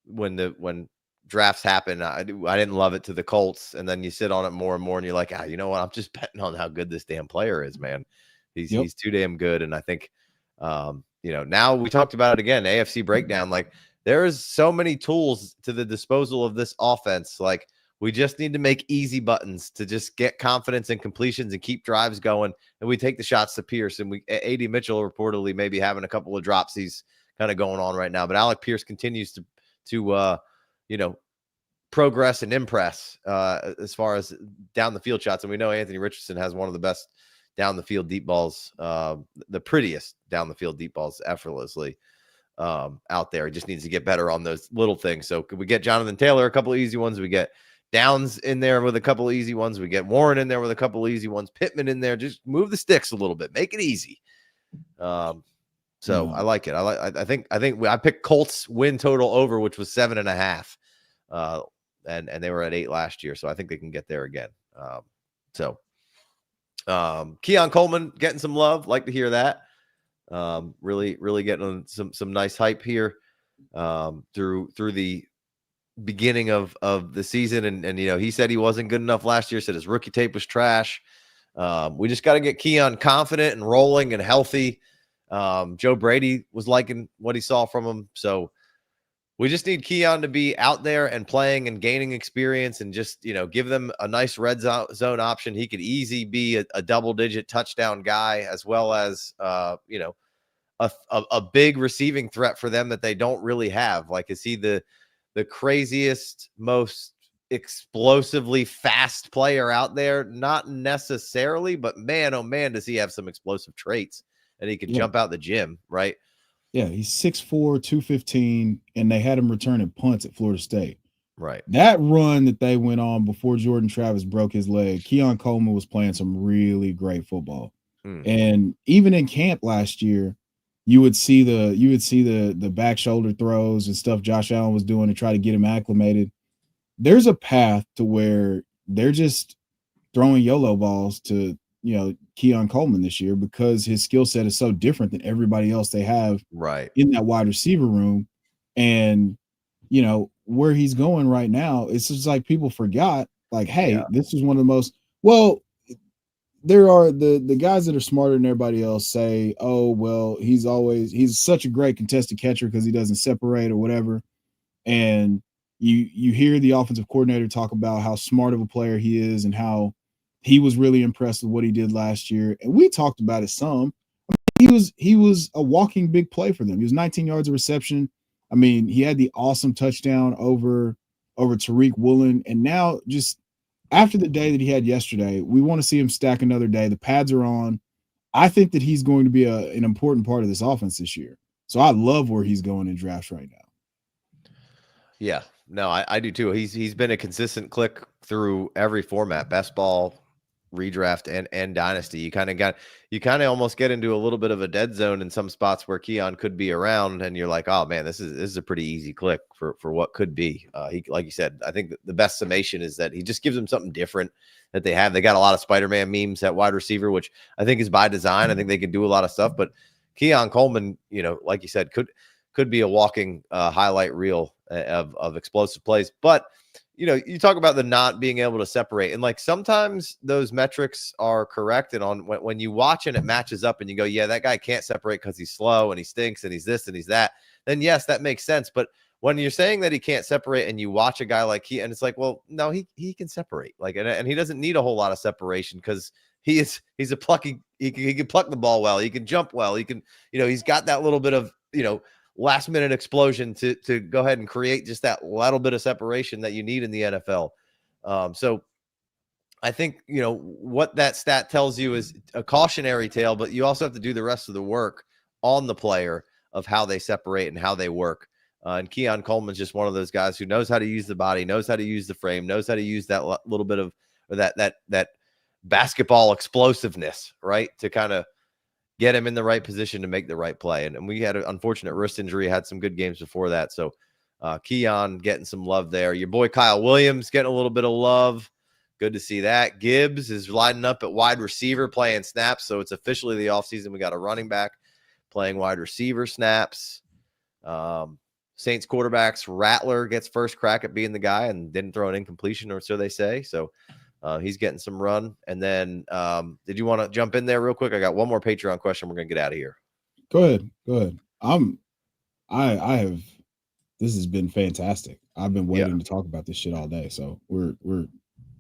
when drafts happen, I didn't love it to the Colts, and then you sit on it more and more, and you're like, you know what? I'm just betting on how good this damn player is, man. He's too damn good, and I think, now we talked about it again. AFC breakdown, like there's so many tools to the disposal of this offense. Like we just need to make easy buttons to just get confidence and completions and keep drives going, and we take the shots to Pierce. And AD Mitchell reportedly maybe having a couple of drops. He's kind of going on right now, but Alec Pierce continues to progress and impress as far as down the field shots. And we know Anthony Richardson has one of the best down the field deep balls, the prettiest down the field deep balls effortlessly out there. He just needs to get better on those little things. So could we get Jonathan Taylor a couple of easy ones? We get Downs in there with a couple of easy ones. We get Warren in there with a couple of easy ones. Pittman in there. Just move the sticks a little bit. Make it easy. I like it. I think I picked Colts win total over, which was 7.5. And they were at 8 last year. So I think they can get there again. Keon Coleman getting some love. Like to hear that. Really getting some nice hype here through the beginning of the season. And he said he wasn't good enough last year, said his rookie tape was trash. We just got to get Keon confident and rolling and healthy. Joe Brady was liking what he saw from him. So we just need Keon to be out there and playing and gaining experience and just, give them a nice red zone option. He could easily be a double-digit touchdown guy, as well as, a big receiving threat for them that they don't really have. Like, is he the craziest, most explosively fast player out there? Not necessarily, but man, oh man, does he have some explosive traits, and he can jump out the gym, right? Yeah, he's 6'4", 215, and they had him returning punts at Florida State. Right. That run that they went on before Jordan Travis broke his leg, Keon Coleman was playing some really great football. And even in camp last year, you would see the back shoulder throws and stuff Josh Allen was doing to try to get him acclimated. There's a path to where they're just throwing YOLO balls to Keon Coleman this year, because his skill set is so different than everybody else they have in that wide receiver room. And where he's going right now, it's just like people forgot, like, hey, this is one of the most, there are the guys that are smarter than everybody else say, oh, well, he's such a great contested catcher because he doesn't separate or whatever. And you hear the offensive coordinator talk about how smart of a player he is and how he was really impressed with what he did last year. And we talked about it some. He was a walking big play for them. He was 19 yards of reception. I mean, he had the awesome touchdown over Tariq Woolen. And now, just after the day that he had yesterday, we want to see him stack another day. The pads are on. I think that he's going to be an important part of this offense this year. So I love where he's going in drafts right now. Yeah, no, I do too. He's been a consistent click through every format, best ball, redraft, and dynasty. You kind of almost get into a little bit of a dead zone in some spots where Keon could be around, and you're like, oh man, this is a pretty easy click for what could be. He, like you said, I think the best summation is that he just gives them something different that they have. They got a lot of Spider-Man memes at wide receiver, which I think is by design. I think they can do a lot of stuff, but Keon Coleman, like you said, could be a walking highlight reel of explosive plays. But you talk about the not being able to separate, and like sometimes those metrics are correct. And on when you watch and it matches up and you go, yeah, that guy can't separate because he's slow and he stinks and he's this and he's that, then yes, that makes sense. But when you're saying that he can't separate and you watch a guy like and it's like, well, no, he can separate, like, and he doesn't need a whole lot of separation because he's a plucky, he can pluck the ball well, he can jump well, he can, he's got that little bit of, last minute explosion to go ahead and create just that little bit of separation that you need in the NFL. So I think, what that stat tells you is a cautionary tale, but you also have to do the rest of the work on the player of how they separate and how they work. And Keon Coleman's just one of those guys who knows how to use the body, knows how to use the frame, knows how to use that little bit of, or that basketball explosiveness, right? To kind of get him in the right position to make the right play. And we had an unfortunate wrist injury, had some good games before that. So Keon getting some love there. Your boy Kyle Williams getting a little bit of love. Good to see that. Gibbs is lining up at wide receiver playing snaps. So it's officially the offseason. We got a running back playing wide receiver snaps. Saints quarterbacks, Rattler gets first crack at being the guy and didn't throw an incompletion, or so they say. So he's getting some run. And then did you want to jump in there real quick? I got one more Patreon question. We're going to get out of here. Go ahead. I have, this has been fantastic. I've been waiting to talk about this shit all day. So we're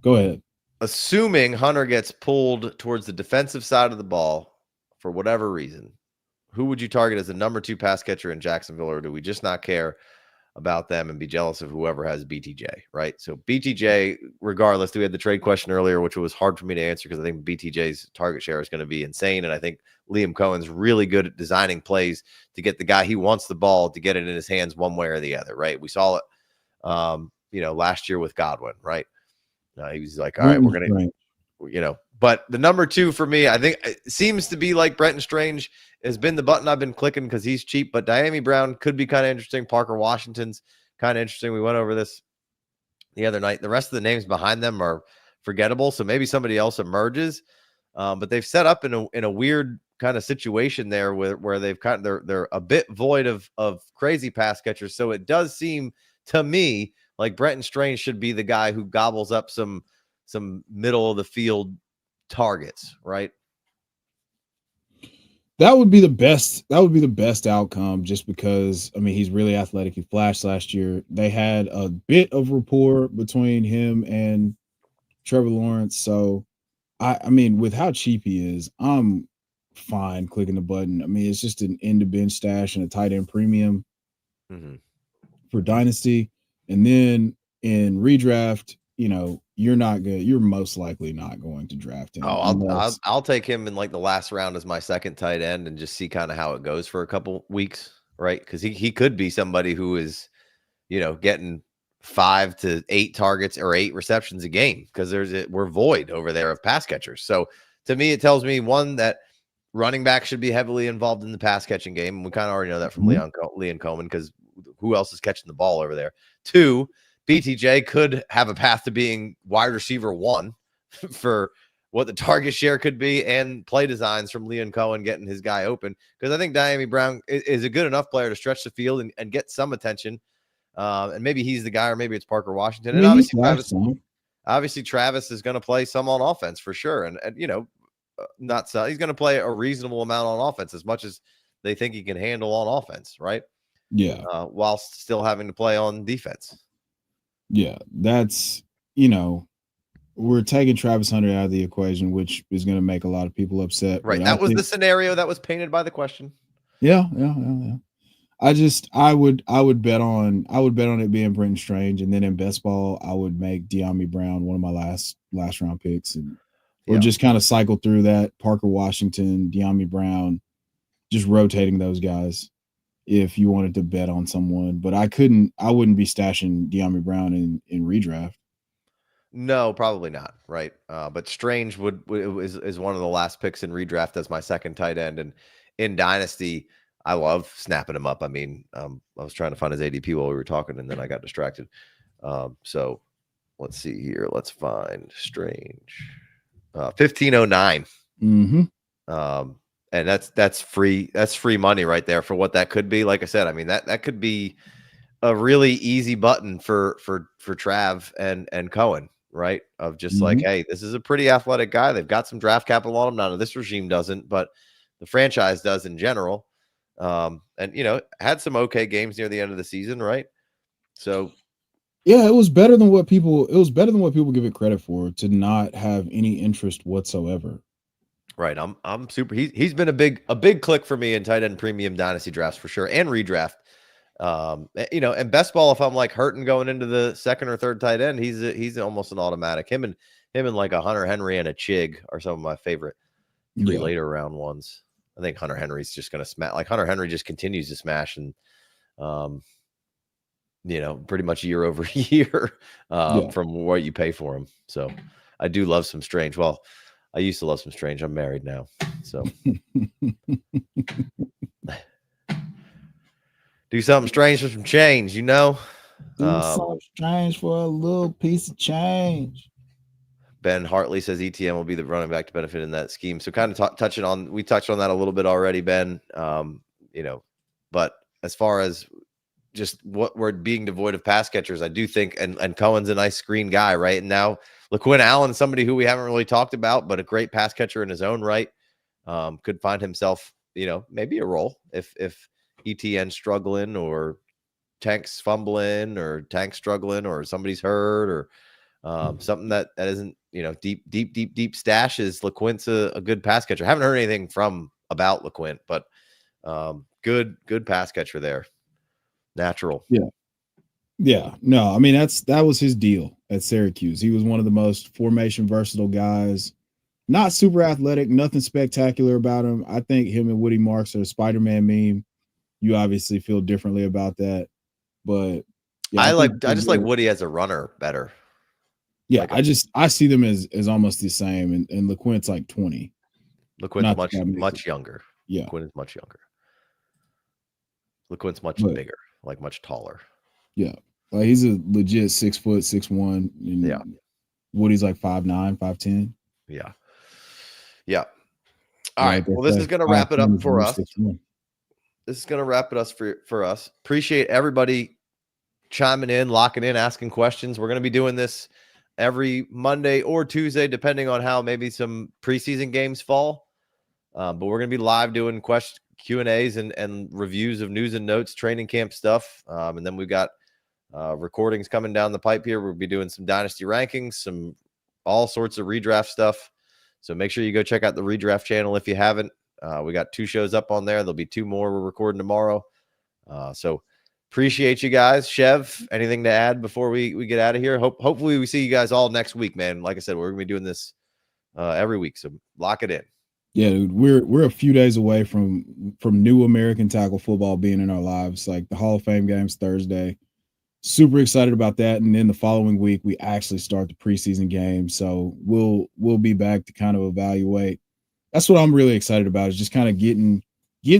go ahead. Assuming Hunter gets pulled towards the defensive side of the ball for whatever reason, who would you target as the number 2 pass catcher in Jacksonville, or do we just not care about them and be jealous of whoever has BTJ, right? So BTJ, regardless, we had the trade question earlier, which was hard for me to answer because I think BTJ's target share is going to be insane. And I think Liam Cohen's really good at designing plays to get the guy he wants the ball to get it in his hands one way or the other, right? We saw it, last year with Godwin, right? He was like, all right, we're going to, but the number 2 for me, I think it seems to be like Brenton Strange has been the button I've been clicking because he's cheap, but Diami Brown could be kind of interesting. Parker Washington's kind of interesting. We went over this the other night. The rest of the names behind them are forgettable, so maybe somebody else emerges. But they've set up in a weird kind of situation there where they've they're a bit void of crazy pass catchers. So it does seem to me like Brenton Strange should be the guy who gobbles up some middle of the field targets, right? That would be the best. That would be the best outcome, just because, I mean, he's really athletic. He flashed last year. They had a bit of rapport between him and Trevor Lawrence. So, I mean, with how cheap he is, I'm fine clicking the button. I mean, it's just an end to bench stash and a tight end premium for Dynasty. And then in redraft, you're not good. You're most likely not going to draft him. I'll take him in like the last round as my second tight end and just see kind of how it goes for a couple weeks, right? Because he could be somebody who is, getting 5 to 8 targets or 8 receptions a game, because we're void over there of pass catchers. So to me, it tells me, one, that running back should be heavily involved in the pass catching game. And we kind of already know that from Leon Coleman, because who else is catching the ball over there? 2, BTJ could have a path to being wide receiver 1 for what the target share could be, and play designs from Leon Cohen getting his guy open. Because I think Dyami Brown is a good enough player to stretch the field and get some attention. And maybe he's the guy, or maybe it's Parker Washington. And obviously Travis is going to play some on offense for sure. And he's going to play a reasonable amount on offense, as much as they think he can handle on offense, right? Yeah. Whilst still having to play on defense. Yeah, that's, we're taking Travis Hunter out of the equation, which is going to make a lot of people upset. Right. That was the scenario that was painted by the question. Yeah. I would bet on it being Brenton Strange, and then in best ball, I would make Dyami Brown one of my last round picks, or just kind of cycle through that Parker Washington, Dyami Brown, just rotating those guys if you wanted to bet on someone. But I wouldn't be stashing Dyami Brown in redraft. No, probably not. Right. But Strange is one of the last picks in redraft as my second tight end. And in Dynasty, I love snapping him up. I mean, I was trying to find his ADP while we were talking, and then I got distracted. So let's see here. Let's find Strange. 1509. And that's free. That's free money right there for what that could be. Like I said, I mean, that could be a really easy button for Trav and Cohen, right? Of just like, hey, this is a pretty athletic guy. They've got some draft capital on him. Now, this regime doesn't, but the franchise does in general. And had some okay games near the end of the season, right? So yeah, it was better than what people give it credit for, to not have any interest whatsoever. Right. I'm super. He's been a big click for me in tight end premium dynasty drafts for sure, and redraft. And best ball, if I'm like hurting going into the second or third tight end, he's almost an automatic. Him and like a Hunter Henry and a Chig are some of my favorite 3 later round ones. I think Hunter Henry's just going to smash. Like Hunter Henry just continues to smash, and pretty much year over year from what you pay for him. So I do love some Strange. Well, I used to love some Strange. I'm married now, so do something strange for some change, Do something strange for a little piece of change. Ben Hartley says ETN will be the running back to benefit in that scheme. So kind of we touched on that a little bit already, Ben. But as far as just what we're being devoid of pass catchers, I do think, and Cohen's a nice screen guy, right? And now LaQuinn Allen, somebody who we haven't really talked about, but a great pass catcher in his own right, could find himself, maybe a role if ETN struggling, or Tank's fumbling, or Tank's struggling, or somebody's hurt, or something that isn't, deep stashes. LaQuint's a good pass catcher. I haven't heard anything about LaQuint, but good pass catcher there. Natural. Yeah. No, I mean, that was his deal at Syracuse. He was one of the most formation versatile guys. Not super athletic, nothing spectacular about him. I think him and Woody Marks are a Spider-Man meme. You obviously feel differently about that, but I just like Woody as a runner better. Yeah, I see them as almost the same, and LaQuint's like 20. LaQuint's much younger. Yeah, LaQuint is much younger. LaQuint's much bigger, like much taller. Yeah, like he's a legit 6 foot, 6'1". Yeah, Woody's like 5'9", 5'10". Yeah. Yeah. All right. Well, this is going to wrap it up for us. This is going to wrap it up for us. Appreciate everybody chiming in, locking in, asking questions. We're going to be doing this every Monday or Tuesday, depending on how maybe some preseason games fall. But we're going to be live doing Q&As and reviews of news and notes, training camp stuff. And then we've got recordings coming down the pipe here. We'll be doing some dynasty rankings, some all sorts of redraft stuff. So make sure you go check out the Redraft channel if you haven't. We got 2 shows up on there. There'll be 2 more we're recording tomorrow. So appreciate you guys. Chev, anything to add before we get out of here? Hopefully we see you guys all next week, man. Like I said, we're going to be doing this every week. So lock it in. Yeah, dude, we're a few days away from new American tackle football being in our lives. Like the Hall of Fame game's Thursday. Super excited about that. And then the following week, we actually start the preseason game. So we'll be back to kind of evaluate. That's what I'm really excited about, is just kind of getting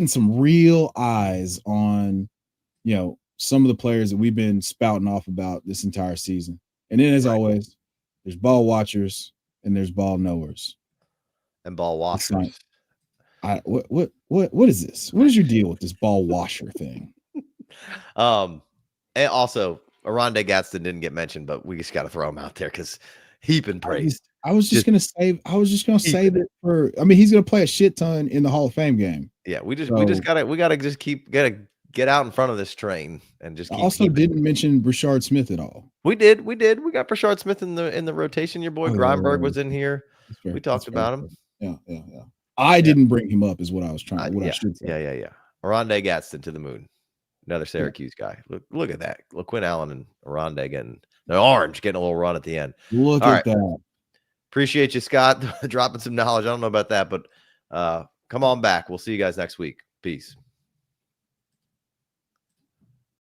some real eyes on, some of the players that we've been spouting off about this entire season. And then, as always, there's ball watchers and there's ball knowers. And ball washers. What is this? What is your deal with this ball washer thing? And also, Oronde Gadsden didn't get mentioned, but we just got to throw him out there because he's been praised. I was just gonna save it for. I mean, he's gonna play a shit ton in the Hall of Fame game. Yeah, we gotta get out in front of this train and just. Didn't mention Brashard Smith at all. We did. We got Brashard Smith in the rotation. Your boy Greinberg was in here. We talked about him. Yeah. I didn't bring him up, is what I was trying. I should say. Yeah. Oronde Gadsden to the moon. Another Syracuse guy. Look at that. Look, Quinn Allen and Oronde getting the orange, getting a little run at the end. Look at that. Appreciate you, Scott, dropping some knowledge. I don't know about that, but come on back. We'll see you guys next week. Peace.